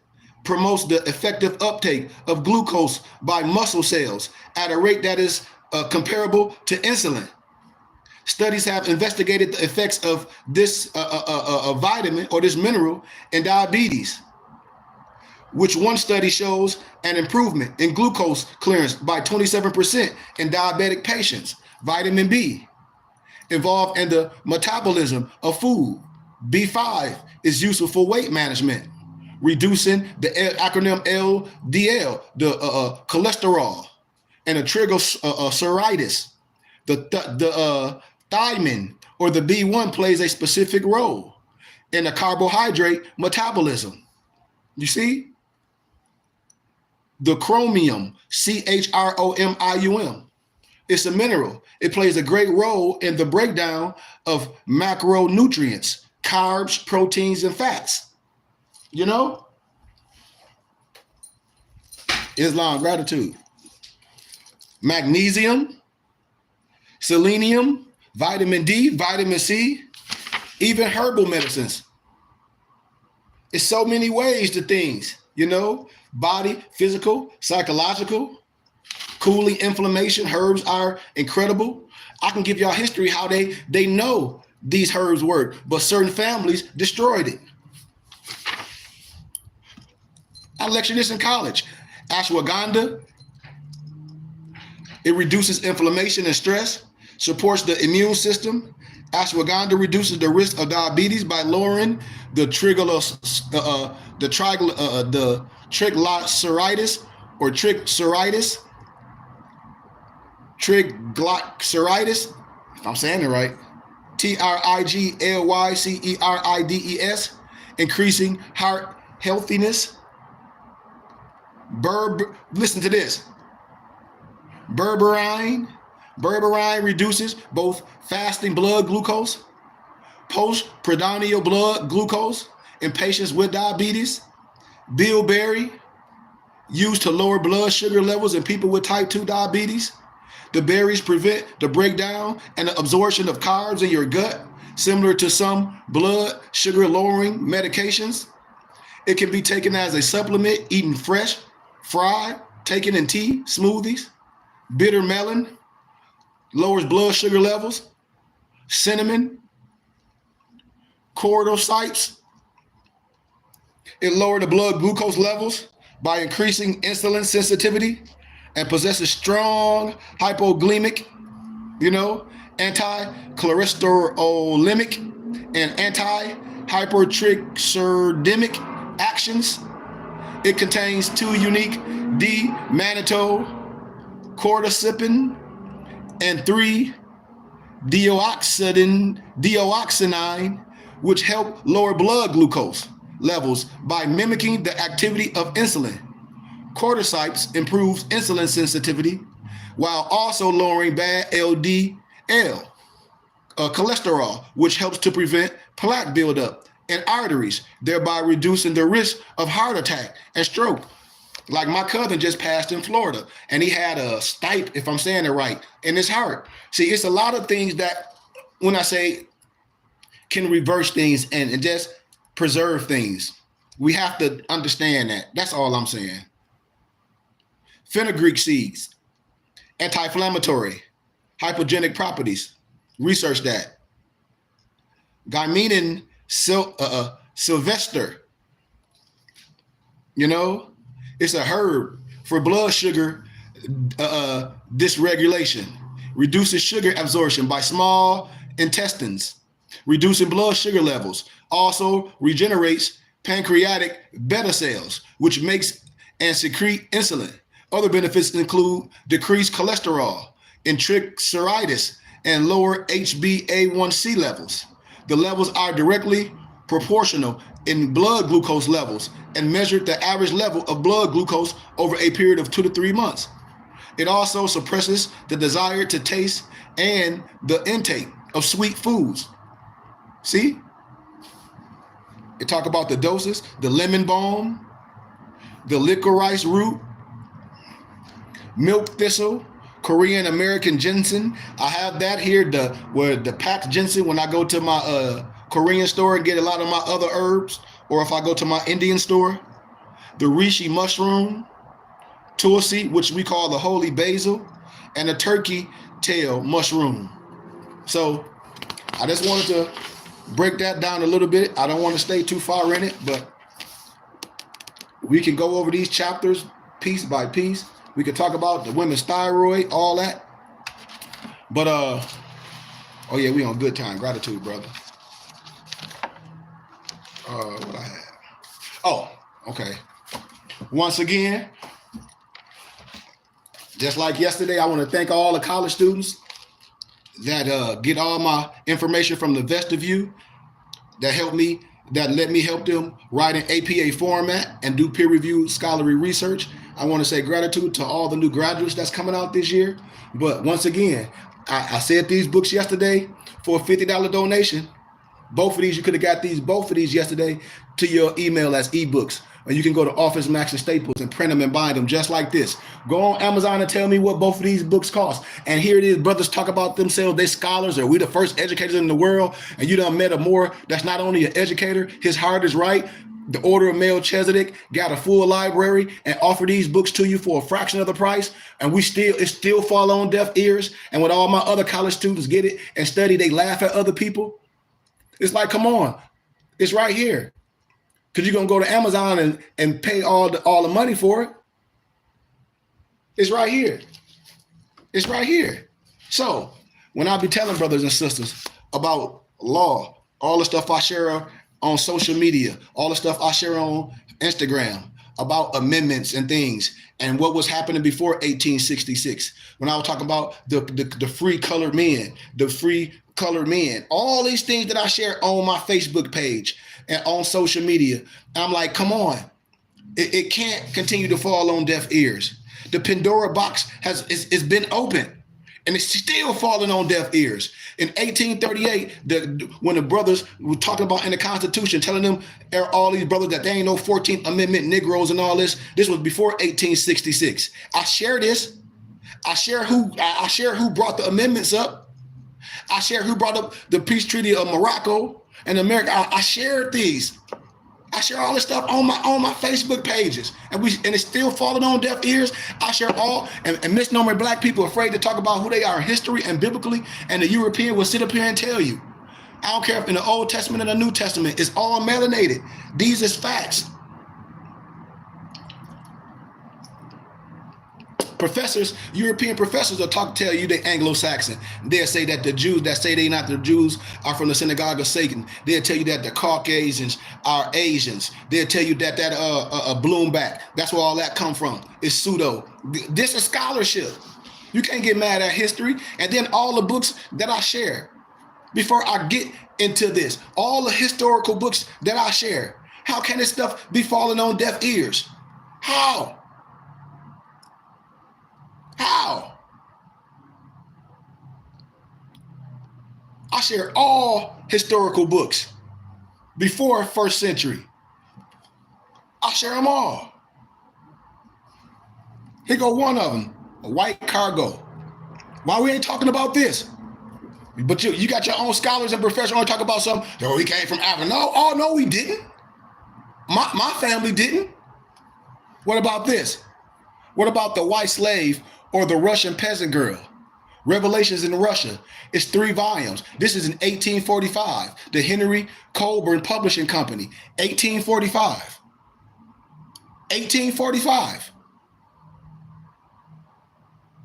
promotes the effective uptake of glucose by muscle cells at a rate that is comparable to insulin. Studies have investigated the effects of this vitamin or this mineral in diabetes, which one study shows an improvement in glucose clearance by 27% in diabetic patients. Vitamin B, involved in the metabolism of food. B5 is useful for weight management, reducing the acronym LDL, the cholesterol, and the triglycerides. The thiamine or the B1 plays a specific role in the carbohydrate metabolism. You see? The chromium, chromium, it's a mineral. It plays a great role in the breakdown of macronutrients, carbs, proteins, and fats. You know? Islam, gratitude. Magnesium, selenium, vitamin D, vitamin C, even herbal medicines. It's so many ways to things, you know? Body, physical, psychological, cooling inflammation. Herbs are incredible. I can give y'all history how they know these herbs work, but certain families destroyed it. I lectured this in college. Ashwagandha, it reduces inflammation and stress, supports the immune system. Ashwagandha reduces the risk of diabetes by lowering the triglycerides or triglycerides, if I'm saying it right, triglycerides, increasing heart healthiness. Listen to this. Berberine reduces both fasting blood glucose, postprandial blood glucose in patients with diabetes. Bilberry, used to lower blood sugar levels in people with type 2 diabetes. The berries prevent the breakdown and the absorption of carbs in your gut, similar to some blood sugar lowering medications. It can be taken as a supplement, eaten fresh, fried, taken in tea, smoothies. Bitter melon lowers blood sugar levels. Cinnamon, cordyceps, it lowers the blood glucose levels by increasing insulin sensitivity and possesses strong hypoglycemic, anti-cholesterolemic and anti-hypertriglyceridemic actions. It contains 2 unique D-mannitol-cordycepin and 3-deoxynivalenol, which help lower blood glucose levels by mimicking the activity of insulin. Cordyceps improves insulin sensitivity while also lowering bad LDL cholesterol, which helps to prevent plaque buildup in arteries, thereby reducing the risk of heart attack and stroke. Like my cousin just passed in Florida, and he had a stipe, if I'm saying it right, in his heart. See, it's a lot of things that, when I say can reverse things and just preserve things, we have to understand that. That's all I'm saying. Fenugreek seeds, anti-inflammatory, hypogenic properties. Research that. Guimenin sylvester, it's a herb for blood sugar dysregulation, reduces sugar absorption by small intestines, reducing blood sugar levels, also regenerates pancreatic beta cells, which makes and secrete insulin. Other benefits include decreased cholesterol and triglycerides and lower HbA1c levels. The levels are directly proportional in blood glucose levels and measured the average level of blood glucose over a period of 2 to 3 months. It also suppresses the desire to taste and the intake of sweet foods. See? It talk about the doses, the lemon balm, the licorice root, milk thistle, Korean American ginseng. I have that here. The packed ginseng when I go to my Korean store and get a lot of my other herbs, or if I go to my Indian store. The reishi mushroom, tulsi, which we call the holy basil, and the turkey tail mushroom. So I just wanted to break that down a little bit. I don't want to stay too far in it, but we can go over these chapters piece by piece. We could talk about the women's thyroid, all that. But oh yeah, we on good time. Gratitude, brother. What I had. Oh, okay. Once again, just like yesterday, I want to thank all the college students that get all my information from the VestaView, that let me help them write in APA format and do peer-reviewed scholarly research. I want to say gratitude to all the new graduates that's coming out this year. But once again, I said these books yesterday for a $50 donation. Both of these, you could have got both of these yesterday to your email as ebooks. Or you can go to Office Max and Staples and print them and bind them just like this. Go on Amazon and tell me what both of these books cost. And here it is, brothers talk about themselves, they scholars, or we the first educators in the world, and you done met a more that's not only an educator, his heart is right. The Order of Melchizedek got a full library and offer these books to you for a fraction of the price, and it still fall on deaf ears. And when all my other college students get it and study, they laugh at other people. It's like, come on, it's right here. Because you're gonna go to Amazon and pay all the money for it. It's right here. It's right here. So when I be telling brothers and sisters about law, all the stuff I share on social media, all the stuff I share on Instagram about amendments and things and what was happening before 1866, when I was talking about the free colored men, all these things that I share on my Facebook page and on social media, I'm like, come on, it can't continue to fall on deaf ears. The Pandora box it's been open, and it's still falling on deaf ears. In 1838, when the brothers were talking about in the Constitution, telling them, all these brothers, that there ain't no 14th Amendment Negroes and all this. This was before 1866. I share this. I share who brought the amendments up. I share who brought up the peace treaty of Morocco and America. I shared these. I share all this stuff on my Facebook pages, and it's still falling on deaf ears. I share all, and misnomer black people are afraid to talk about who they are in history and biblically, and the European will sit up here and tell you. I don't care if in the Old Testament and the New Testament, it's all melanated. These is facts. Professors, European professors will tell you they Anglo-Saxon. They'll say that the Jews that say they not the Jews are from the synagogue of Satan. They'll tell you that the Caucasians are Asians. They'll tell you that Bloomback, that's where all that come from. It's pseudo. This is scholarship. You can't get mad at history. And then all the books that I share, before I get into this, all the historical books that I share, how can this stuff be falling on deaf ears? How? How? I share all historical books before first century. I share them all. Here go one of them, a white cargo. Why we ain't talking about this? But you got your own scholars and professors only talk about something. Oh, he came from Africa. No, we didn't. My family didn't. What about this? What about the white slave or the Russian peasant girl? Revelations in Russia. It's 3 volumes. This is in 1845. The Henry Colburn Publishing Company. 1845. 1845.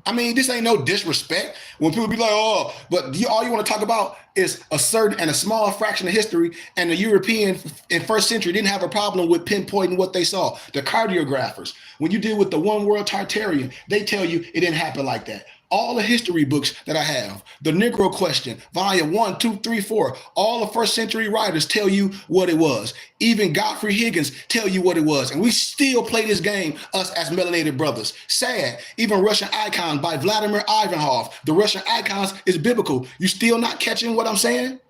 I mean, this ain't no disrespect. When people be like, oh, but all you want to talk about is a certain and a small fraction of history, and the European in first century didn't have a problem with pinpointing what they saw. The cartographers, when you deal with the one world Tartarian, they tell you it didn't happen like that. All the history books that I have, the Negro Question, volume 1, 2, 3, 4, all the first century writers tell you what it was. Even Godfrey Higgins tell you what it was. And we still play this game, us as melanated brothers. Sad. Even Russian Icon by Vladimir Ivanov. The Russian Icons is biblical. You still not catching what I'm saying?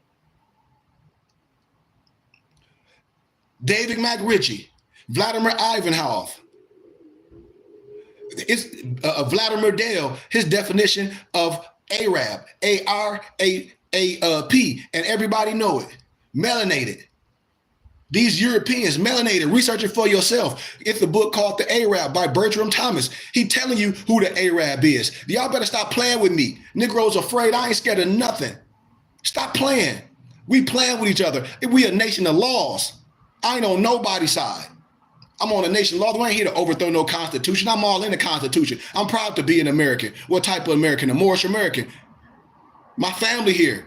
David McRitchie, Vladimir Ivanov. It's Vladimir Dale, his definition of Arab, A-R-A-A-P, and everybody know it. Melanated. These Europeans, melanated, research it for yourself. It's a book called The Arab by Bertram Thomas. He telling you who the Arab is. Y'all better stop playing with me. Negroes afraid. I ain't scared of nothing. Stop playing. We playing with each other. We a nation of laws. I ain't on nobody's side. I'm on a nation of laws. I ain't here to overthrow no constitution. I'm all in the Constitution. I'm proud to be an American. What type of American? A Moorish American. My family here.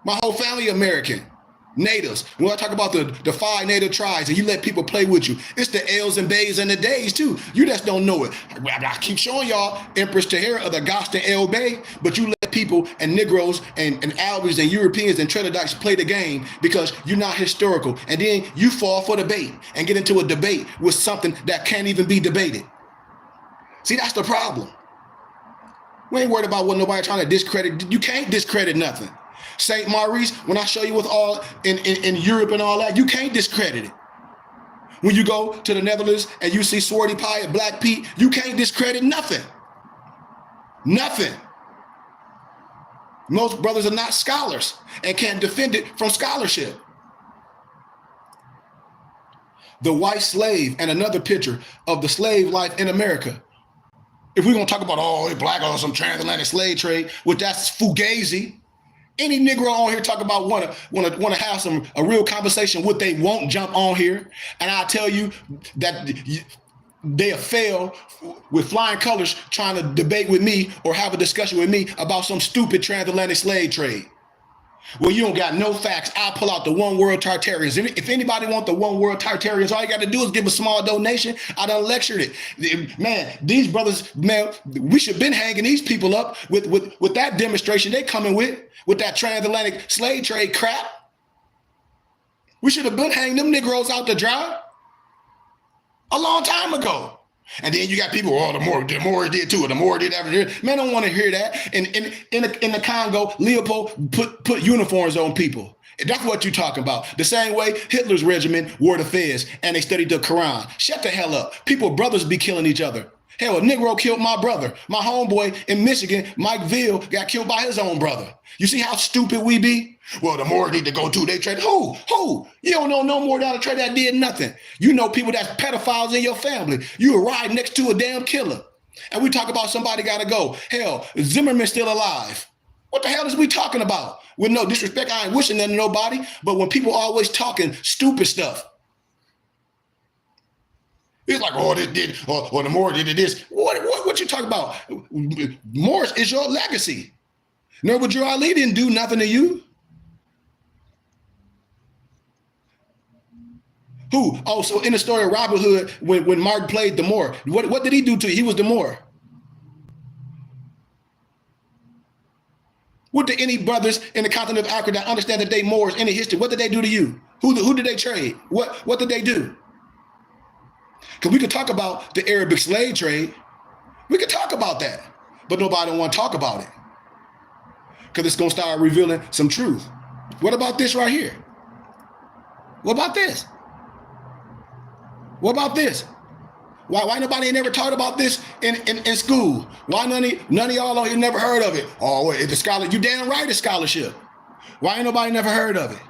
My whole family American. Natives. When I talk about the 5 native tribes and you let people play with you, it's the L's and Bays and the Days too. You just don't know it. I keep showing y'all Empress Tahira of the Gaston El Bay, but you let people and Negroes and Albies and Europeans and Trinidadites play the game because you're not historical. And then you fall for the bait and get into a debate with something that can't even be debated. See, that's the problem. We ain't worried about what nobody trying to discredit. You can't discredit nothing. St. Maurice, when I show you what's all in Europe and all that, you can't discredit it. When you go to the Netherlands and you see Swarty Pie at Black Pete, you can't discredit nothing. Nothing. Most brothers are not scholars and can't defend it from scholarship. The white slave and another picture of the slave life in America. If we're going to talk about, oh, black or some transatlantic slave trade, which that's fugazi. Any Negro on here talk about want to have a real conversation, what they won't jump on here. And I tell you that they'll fail with flying colors trying to debate with me or have a discussion with me about some stupid transatlantic slave trade. Well, you don't got no facts. I'll pull out the One World Tartarians. If anybody want the One World Tartarians, all you got to do is give a small donation. I done lectured it. Man, these brothers, man, we should have been hanging these people up with that demonstration they coming with that transatlantic slave trade crap. We should have been hanging them Negroes out to dry a long time ago. And then you got people, oh, the Moors did too, or the Moors did everything. Man, I don't want to hear that. In the Congo, Leopold put uniforms on people. That's what you're talking about. The same way Hitler's regiment wore the fez and they studied the Quran. Shut the hell up. People, brothers be killing each other. Hell, a Negro killed my brother. My homeboy in Michigan, Mike Ville, got killed by his own brother. You see how stupid we be? Well, the Moors need to go too. They trade. Who? You don't know no more down the trade that did nothing. You know people that's pedophiles in your family. You were riding next to a damn killer. And we talk about somebody got to go. Hell, Zimmerman's still alive. What the hell is we talking about? With no disrespect, I ain't wishing nothing to nobody. But when people always talking stupid stuff, it's like, oh, this did, or the Moors did this. What you talking about? Moors is your legacy. Norbert Drew Ali didn't do nothing to you. Who? Oh, so in the story of Robin Hood, when Martin played the Moor, what did he do to you? He was the Moor. What did any brothers in the continent of Africa that understand that they Moors in the history, what did they do to you? Who did they trade? What did they do? Because we could talk about the Arabic slave trade. We could talk about that. But nobody don't want to talk about it. Because it's going to start revealing some truth. What about this right here? What about this? What about this? Why nobody ain't never taught about this in school? Why none of y'all on here never heard of it? Oh, wait, it's a scholar. You damn right it's scholarship. Why ain't nobody never heard of it?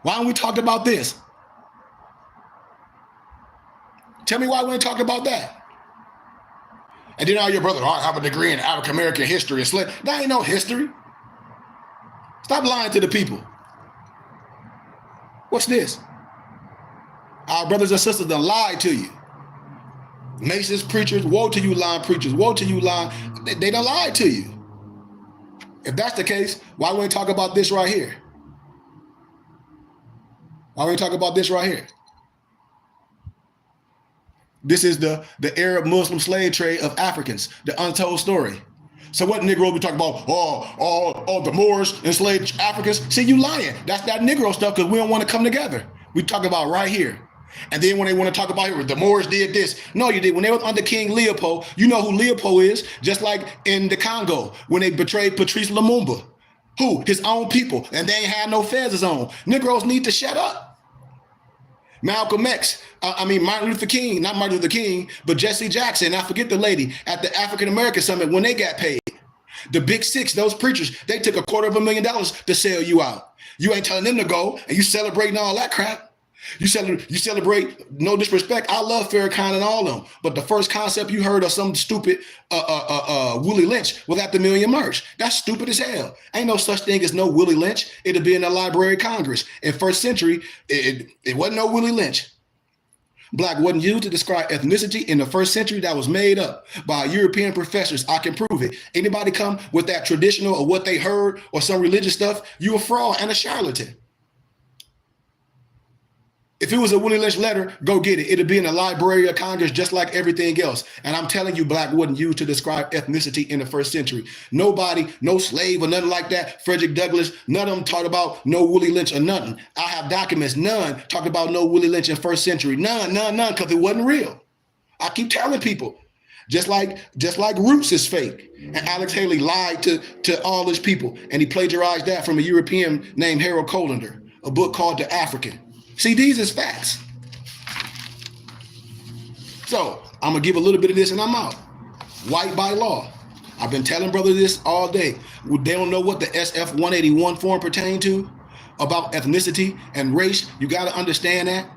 Why don't we talk about this? Tell me why we ain't talking about that. And then all your brothers, I have a degree in African American history and slave. That ain't no history. Stop lying to the people. What's this? Our brothers and sisters done lied to you. Masons, preachers, woe to you lying preachers, woe to you lying. They done lied to you. If that's the case, why we ain't talk about this right here? Why we ain't talk about this right here? This is the Arab Muslim slave trade of Africans, the untold story. So what Negro we talk about? Oh, the Moors enslaved Africans. See, you lying. That's that Negro stuff because we don't want to come together. We talk about right here. And then when they want to talk about it, the Moors did this. No, you did. When they were under King Leopold, you know who Leopold is, just like in the Congo, when they betrayed Patrice Lumumba. Who? His own people. And they ain't had no feathers on. Negroes need to shut up. Malcolm X, Martin Luther King, not Martin Luther King, but Jesse Jackson. I forget the lady at the African American Summit when they got paid. The big six, those preachers, they took $250,000 to sell you out. You ain't telling them to go, and you celebrating all that crap. You celebrate, no disrespect. I love Farrakhan and all of them, but the first concept you heard of some stupid Willie Lynch was at the Million March. That's stupid as hell. Ain't no such thing as no Willie Lynch. It'd be in the Library of Congress. In first century, it wasn't no Willie Lynch. Black wasn't used to describe ethnicity in the first century. That was made up by European professors. I can prove it. Anybody come with that traditional or what they heard or some religious stuff, you a fraud and a charlatan. If it was a Willie Lynch letter, go get it. It'd be in the Library of Congress just like everything else. And I'm telling you, black wasn't used to describe ethnicity in the first century. Nobody, no slave or nothing like that. Frederick Douglass, none of them talked about no Willie Lynch or nothing. I have documents, none talked about no Willie Lynch in first century. None, because it wasn't real. I keep telling people, just like Roots is fake. And Alex Haley lied to all his people. And he plagiarized that from a European named Harold Colander, a book called The African. See, these is facts. So I'm gonna give a little bit of this and I'm out. White by law. I've been telling brother this all day. They don't know what the SF 181 form pertain to about ethnicity and race. You got to understand that.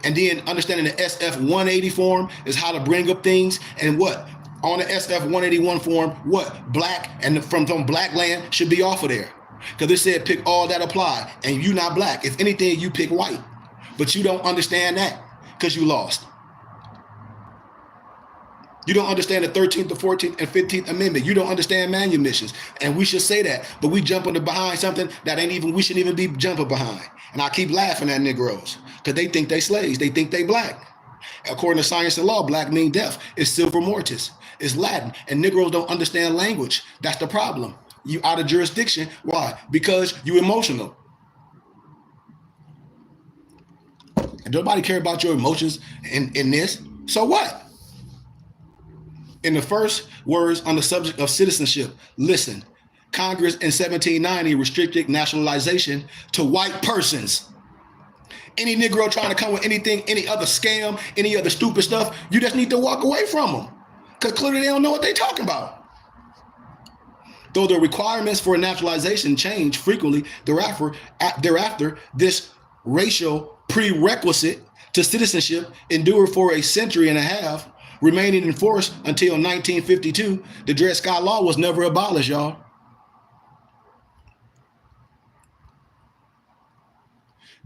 And then understanding the SF 180 form is how to bring up things and what on the SF 181 form, what black and from black land should be off of there. Because it said pick all that apply, and you not black. If anything, you pick white. But you don't understand that because you lost. You don't understand the 13th, the 14th, and 15th Amendment. You don't understand manumissions. And we should say that, but we jumping behind something that we shouldn't even be jumping behind. And I keep laughing at Negroes because they think they slaves. They think they black. According to science and law, black mean deaf. It's silver mortis. It's Latin. And Negroes don't understand language. That's the problem. You out of jurisdiction. Why? Because you emotional. And nobody care about your emotions in this. So what? In the first words on the subject of citizenship, listen, Congress in 1790 restricted nationalization to white persons. Any Negro trying to come with anything, any other scam, any other stupid stuff, you just need to walk away from them. Because clearly they don't know what they're talking about. Though the requirements for naturalization change frequently thereafter, this racial prerequisite to citizenship endured for a century and a half, remaining in force until 1952. The Dred Scott Law was never abolished, y'all.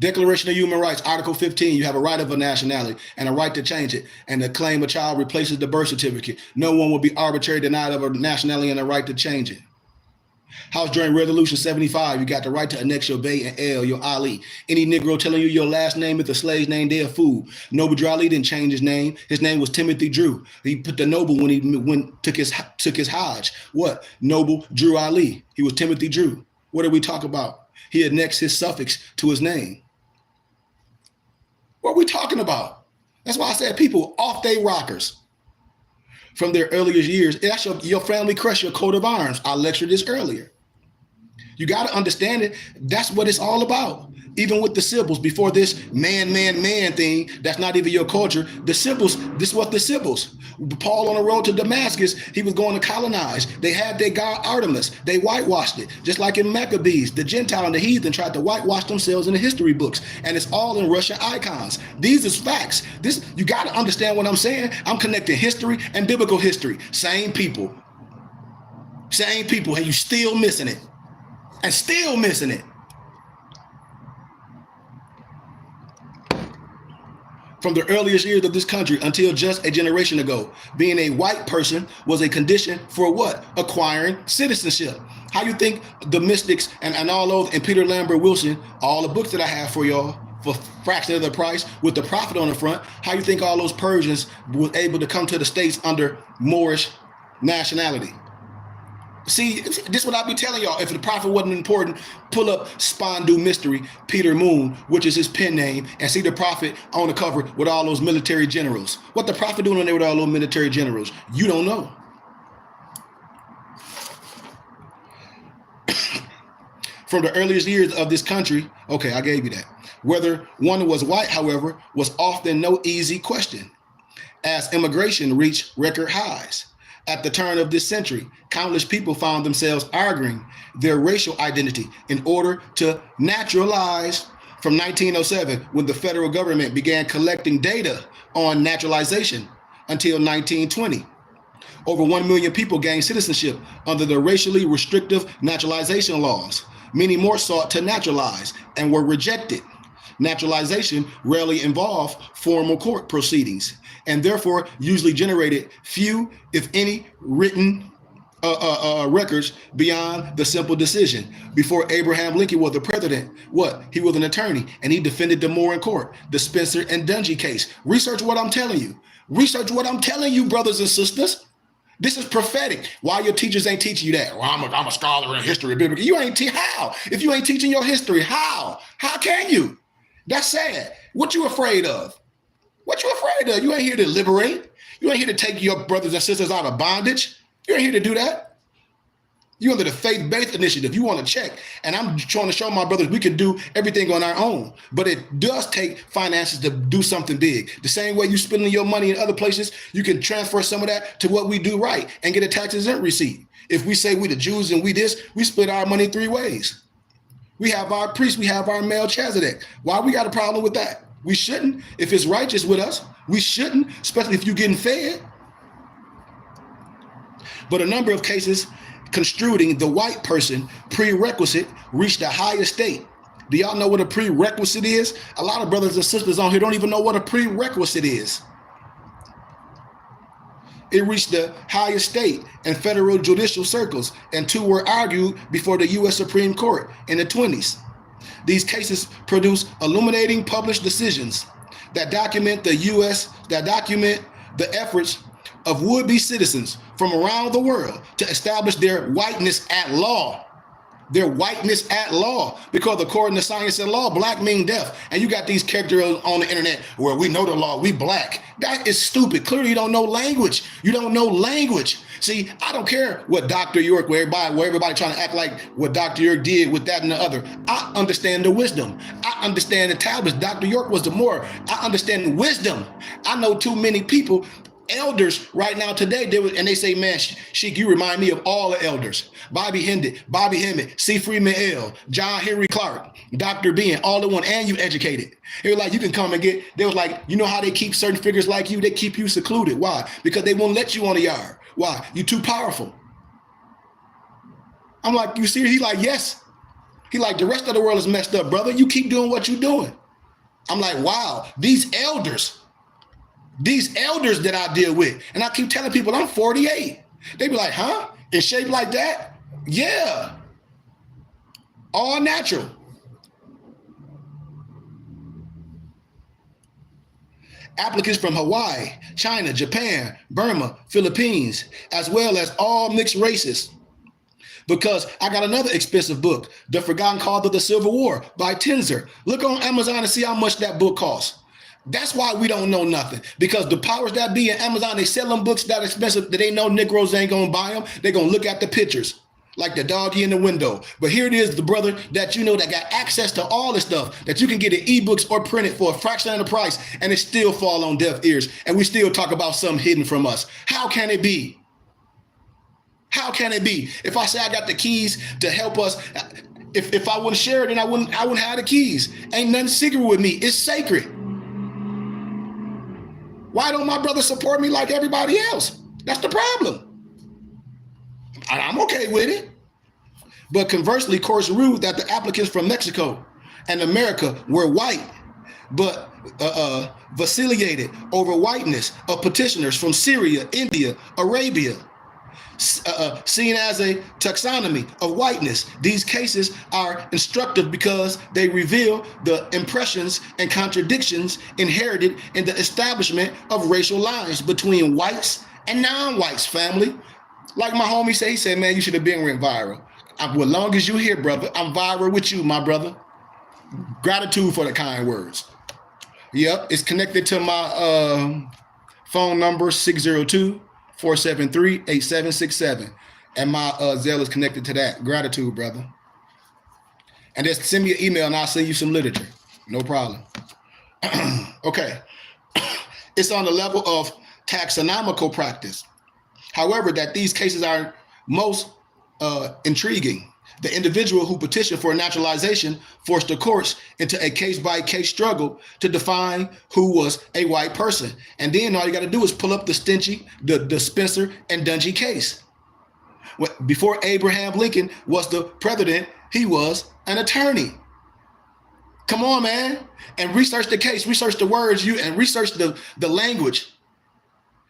Declaration of Human Rights, Article 15, you have a right of a nationality and a right to change it. And the claim a child replaces the birth certificate. No one will be arbitrarily denied of a nationality and a right to change it. House during Resolution 75, you got the right to annex your Bay and L, your Ali. Any Negro telling you your last name is a slave's name, they're a fool. Noble Drew Ali didn't change his name. His name was Timothy Drew. He put the Noble when he took his Hajj. What? Noble Drew Ali. He was Timothy Drew. What did we talk about? He annexed his suffix to his name. What are we talking about? That's why I said people off they rockers. From their earliest years, that's your family crest, your coat of arms. I lectured this earlier. You got to understand it. That's what it's all about. Even with the symbols, before this man thing, that's not even your culture. The symbols, this was the symbols. Paul on the road to Damascus, he was going to colonize. They had their god Artemis. They whitewashed it. Just like in Maccabees, the Gentile and the heathen tried to whitewash themselves in the history books. And it's all in Russian icons. These is facts. You got to understand what I'm saying. I'm connecting history and biblical history. Same people. Same people. And you still missing it. And still missing it. From the earliest years of this country until just a generation ago, being a white person was a condition for what? Acquiring citizenship. How you think the mystics and all those, and Peter Lambert Wilson, all the books that I have for y'all for fraction of the price with the prophet on the front, how you think all those Persians were able to come to the States under Moorish nationality? See, this is what I be telling y'all. If the prophet wasn't important, pull up Spondu Mystery, Peter Moon, which is his pen name, and see the prophet on the cover with all those military generals. What the prophet doing on there with all those military generals? You don't know. From the earliest years of this country, okay, I gave you that. Whether one was white, however, was often no easy question, as immigration reached record highs. At the turn of this century, countless people found themselves arguing their racial identity in order to naturalize. From 1907, when the federal government began collecting data on naturalization, until 1920. Over 1 million people gained citizenship under the racially restrictive naturalization laws. Many more sought to naturalize and were rejected. Naturalization rarely involved formal court proceedings and therefore usually generated few, if any, written records beyond the simple decision. Before Abraham Lincoln was the president, he was an attorney and he defended the Moore in court, the Spencer and Dungy case. Research what I'm telling you. Research what I'm telling you, brothers and sisters. This is prophetic. Why your teachers ain't teaching you that? Well, I'm a scholar in history, biblical. You ain't how? If you ain't teaching your history, how? How can you? That's sad. What you afraid of? What you afraid of? You ain't here to liberate. You ain't here to take your brothers and sisters out of bondage. You ain't here to do that. You under the faith-based initiative. You want to check. And I'm trying to show my brothers we can do everything on our own. But it does take finances to do something big. The same way you spending your money in other places, you can transfer some of that to what we do right and get a tax-exempt receipt. If we say we the Jews and we this, we split our money 3 ways. We have our priests, we have our Melchizedek. Why we got a problem with that? We shouldn't. If it's righteous with us, we shouldn't, especially if you're getting fed. But a number of cases construing the white person prerequisite reached the highest state. Do y'all know what a prerequisite is? A lot of brothers and sisters on here don't even know what a prerequisite is. It reached the highest state in federal judicial circles, and 2 were argued before the U.S. Supreme Court in the 1920s. These cases produce illuminating published decisions that document the efforts of would-be citizens from around the world to establish their whiteness at law. Their whiteness at law, because according to science and law, black mean deaf. And you got these characters on the internet where we know the law, we black. That is stupid. Clearly you don't know language. You don't know language. See, I don't care what Dr. York, where everybody trying to act like what Dr. York did with that and the other. I understand the wisdom. I understand the tablets. Dr. York was the more. I understand the wisdom. I know too many people, elders right now today, and they say, man, Sheik, you remind me of all the elders. Bobby Hemmett, C. Freeman L., John Henry Clark, Dr. Ben, all the one, and you educated. They were like, you can come and get, they was like, you know how they keep certain figures like you? They keep you secluded. Why? Because they won't let you on the yard. Why? You too powerful. I'm like, you serious? He like, yes. He like, the rest of the world is messed up, brother. You keep doing what you're doing. I'm like, wow, these elders that I deal with, and I keep telling people I'm 48. They be like, huh? In shape like that? Yeah. All natural. Applicants from Hawaii, China, Japan, Burma, Philippines, as well as all mixed races. Because I got another expensive book, The Forgotten Cause of the Civil War by Tenzer. Look on Amazon and see how much that book costs. That's why we don't know nothing, because the powers that be in Amazon, they sell them books that expensive that they know Negroes ain't gonna buy them. They're gonna look at the pictures like the doggy in the window. But here it is, the brother that you know that got access to all this stuff that you can get in ebooks or print it for a fraction of the price, and it still fall on deaf ears. And we still talk about something hidden from us. How can it be? How can it be? If I say I got the keys to help us, if I wouldn't share it, then I wouldn't have the keys. Ain't nothing secret with me. It's sacred. Why don't my brothers support me like everybody else? That's the problem. I'm okay with it. But conversely, courts ruled that the applicants from Mexico and America were white, but vacillated over whiteness of petitioners from Syria, India, Arabia, seen as a taxonomy of whiteness. These cases are instructive because they reveal the impressions and contradictions inherited in the establishment of racial lines between whites and non-whites, family. Like my homie said, he said, man, you should have been went viral. As long as you're here, brother, I'm viral with you, my brother. Gratitude for the kind words. Yep, it's connected to my phone number, 602-473-8767. And my Zelle is connected to that. Gratitude, brother. And just send me an email and I'll send you some literature. No problem. Okay. It's on the level of taxonomical practice. However, that these cases are most intriguing. The individual who petitioned for naturalization forced the courts into a case-by-case struggle to define who was a white person. And then all you got to do is pull up the Spencer and Dungy case. Before Abraham Lincoln was the president, he was an attorney. Come on, man. And research the case, research the words, and research the language,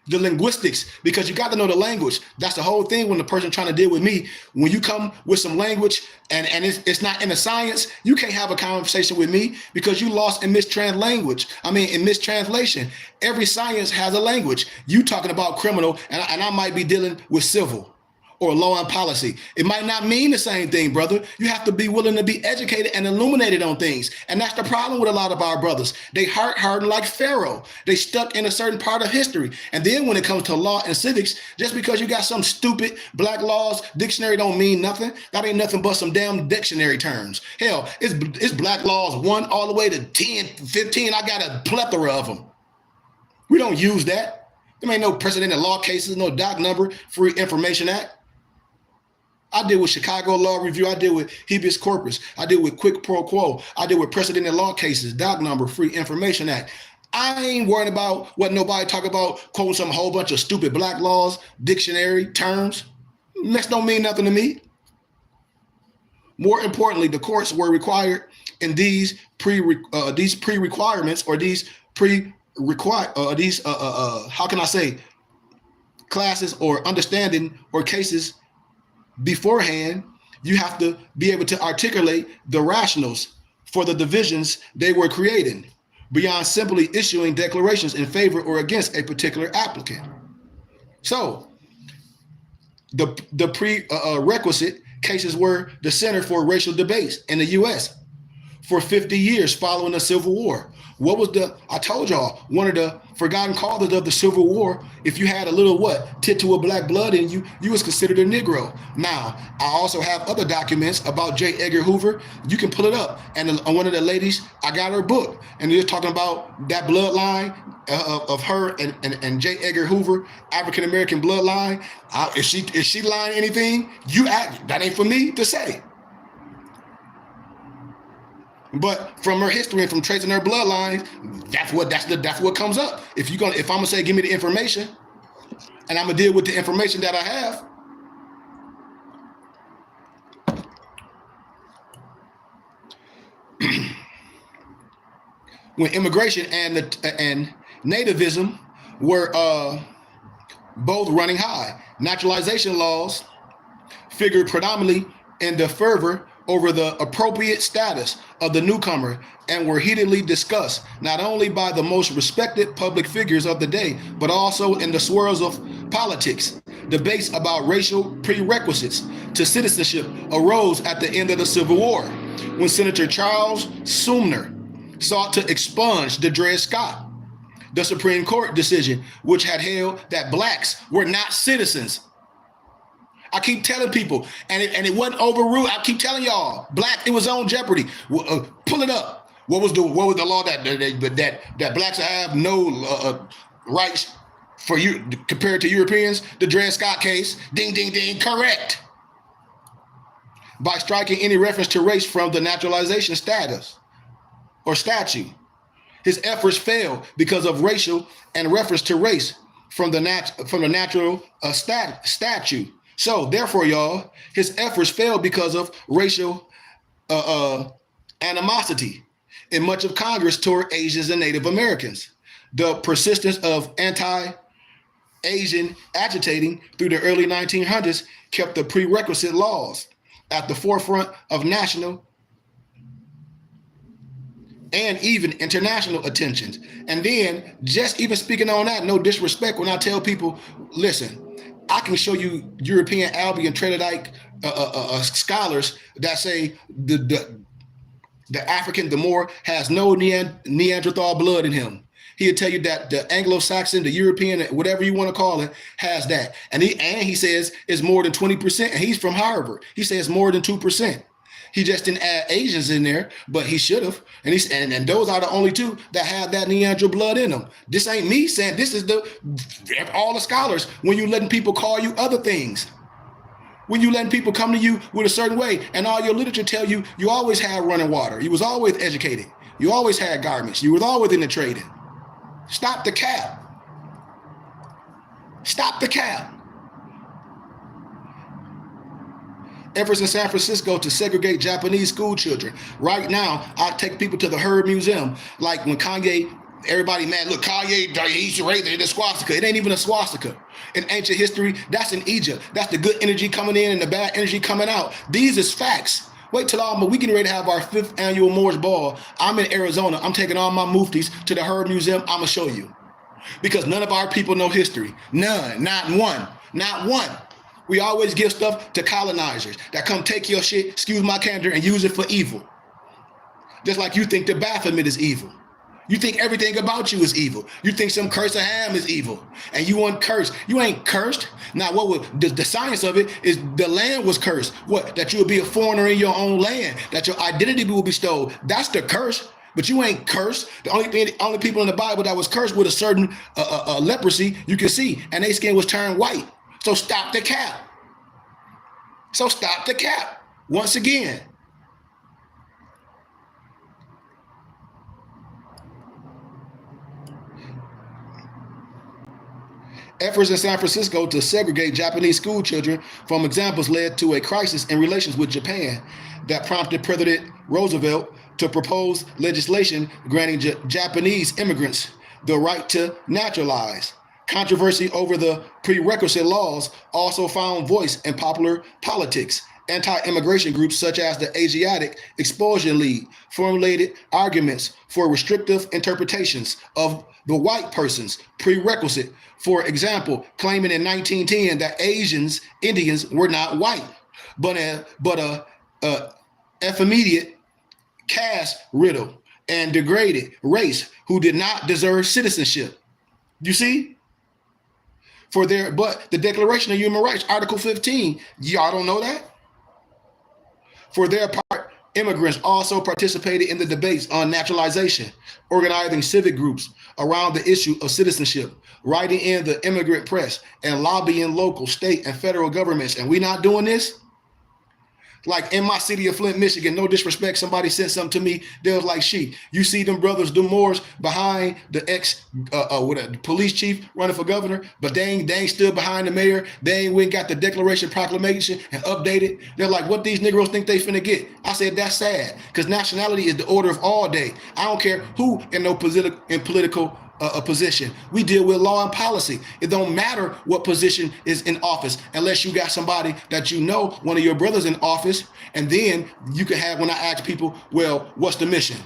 the linguistics, because you got to know the language. That's the whole thing when the person trying to deal with me. When you come with some language and it's not in the science, you can't have a conversation with me because you lost in mistranslation. Every science has a language. You talking about criminal, and I might be dealing with civil or law and policy. It might not mean the same thing, brother. You have to be willing to be educated and illuminated on things. And that's the problem with a lot of our brothers. They hardened like Pharaoh. They stuck in a certain part of history. And then when it comes to law and civics, just because you got some stupid black laws dictionary don't mean nothing. That ain't nothing but some damn dictionary terms. Hell, it's black laws 1 all the way to 10, 15. I got a plethora of them. We don't use that. There ain't no precedent in law cases, no doc number, Free Information Act. I deal with Chicago Law Review. I deal with habeas corpus. I deal with quid pro quo. I deal with precedent in law cases, doc number, Free Information Act. I ain't worried about what nobody talk about, quoting some whole bunch of stupid black laws, dictionary terms. Next don't mean nothing to me. More importantly, the courts were required in these pre-requirements or these how can I say, classes or understanding or cases beforehand. You have to be able to articulate the rationals for the divisions they were creating beyond simply issuing declarations in favor or against a particular applicant. So the prerequisite cases were the center for racial debates in the U.S. for 50 years following the Civil War. What was I told y'all, one of the forgotten causes of the Civil War, if you had a little tittle of black blood in you, you was considered a Negro. Now, I also have other documents about J. Edgar Hoover. You can pull it up. And one of the ladies, I got her book, and they're talking about that bloodline of her and J. Edgar Hoover, African-American bloodline. Is she lying anything? That ain't for me to say. But from her history and from tracing her bloodlines, that's what comes up. If I'm gonna say, give me the information, and I'm gonna deal with the information that I have. When immigration and nativism were both running high, naturalization laws figured predominantly in the fervor over the appropriate status of the newcomer and were heatedly discussed not only by the most respected public figures of the day, but also in the swirls of politics. Debates about racial prerequisites to citizenship arose at the end of the Civil War, when Senator Charles Sumner sought to expunge the Dred Scott, the Supreme Court decision, which had held that blacks were not citizens. I keep telling people, and it wasn't overruled. I keep telling y'all, it was on jeopardy. Pull it up. What was the law that blacks have no rights for you compared to Europeans? The Dred Scott case. Ding, ding, ding. Correct. By striking any reference to race from the naturalization status or statute, his efforts failed because of racial and reference to race from the natural statute. So therefore, y'all, his efforts failed because of racial animosity in much of Congress toward Asians and Native Americans. The persistence of anti-Asian agitating through the early 1900s kept the prerequisite laws at the forefront of national and even international attentions. And then, just even speaking on that, no disrespect, when I tell people, listen, I can show you European Albion Troglodyte scholars that say the African, the Moor, has no Neanderthal blood in him. He'll tell you that the Anglo-Saxon, the European, whatever you want to call it, has that. And he says it's more than 20%, and he's from Harvard. He says more than 2%. He just didn't add Asians in there, but he should have. And those are the only two that have that Neanderthal blood in them. This ain't me saying, this is all the scholars. When you letting people call you other things, when you letting people come to you with a certain way, and all your literature tell you, you always had running water. You was always educated. You always had garments. You was always in the trading. Stop the cap. Stop the cap. Efforts in San Francisco to segregate Japanese school children. Right now, I take people to the Heard Museum. Like when Kanye, everybody mad, look, Kanye, he used to raise the swastika. It ain't even a swastika. In ancient history, that's in Egypt. That's the good energy coming in and the bad energy coming out. These is facts. Wait till we getting ready to have our 5th annual Moorish Ball. I'm in Arizona. I'm taking all my muftis to the Heard Museum. I'm going to show you. Because none of our people know history. None. Not one. Not one. We always give stuff to colonizers that come take your shit, excuse my candor, and use it for evil. Just like you think the Baphomet is evil. You think everything about you is evil. You think some curse of Ham is evil. And you want cursed. You ain't cursed. Now, what would the science of it is the land was cursed. What? That you'll be a foreigner in your own land. That your identity will be stolen. That's the curse. But you ain't cursed. The only people in the Bible that was cursed with a certain leprosy, you can see, and their skin was turned white. So stop the cap. So stop the cap. Once again. Efforts in San Francisco to segregate Japanese school children from examples led to a crisis in relations with Japan that prompted President Roosevelt to propose legislation granting Japanese immigrants the right to naturalize. Controversy over the prerequisite laws also found voice in popular politics. Anti-immigration groups such as the Asiatic Expulsion League formulated arguments for restrictive interpretations of the white person's prerequisite. For example, claiming in 1910 that Indians were not white, but a effeminate caste riddle and degraded race who did not deserve citizenship. You see? But the Declaration of Human Rights, Article 15, y'all don't know that? For their part, immigrants also participated in the debates on naturalization, organizing civic groups around the issue of citizenship, writing in the immigrant press, and lobbying local, state, and federal governments. And we not doing this? Like in my city of Flint, Michigan, no disrespect, somebody sent something to me. They was like, "She, you see them brothers, the Moors behind the police chief running for governor, but they ain't stood behind the mayor. They ain't went got the Declaration Proclamation and updated. They're like, what these Negroes think they finna get?" I said, that's sad, because nationality is the order of all day. I don't care who in no political a position. We deal with law and policy. It don't matter what position is in office unless you got somebody that you know, one of your brothers in office, and then you can have, when I ask people, well, what's the mission?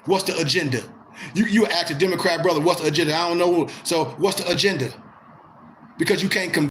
What's the agenda? You ask a Democrat brother, what's the agenda? I don't know. So what's the agenda? Because you can't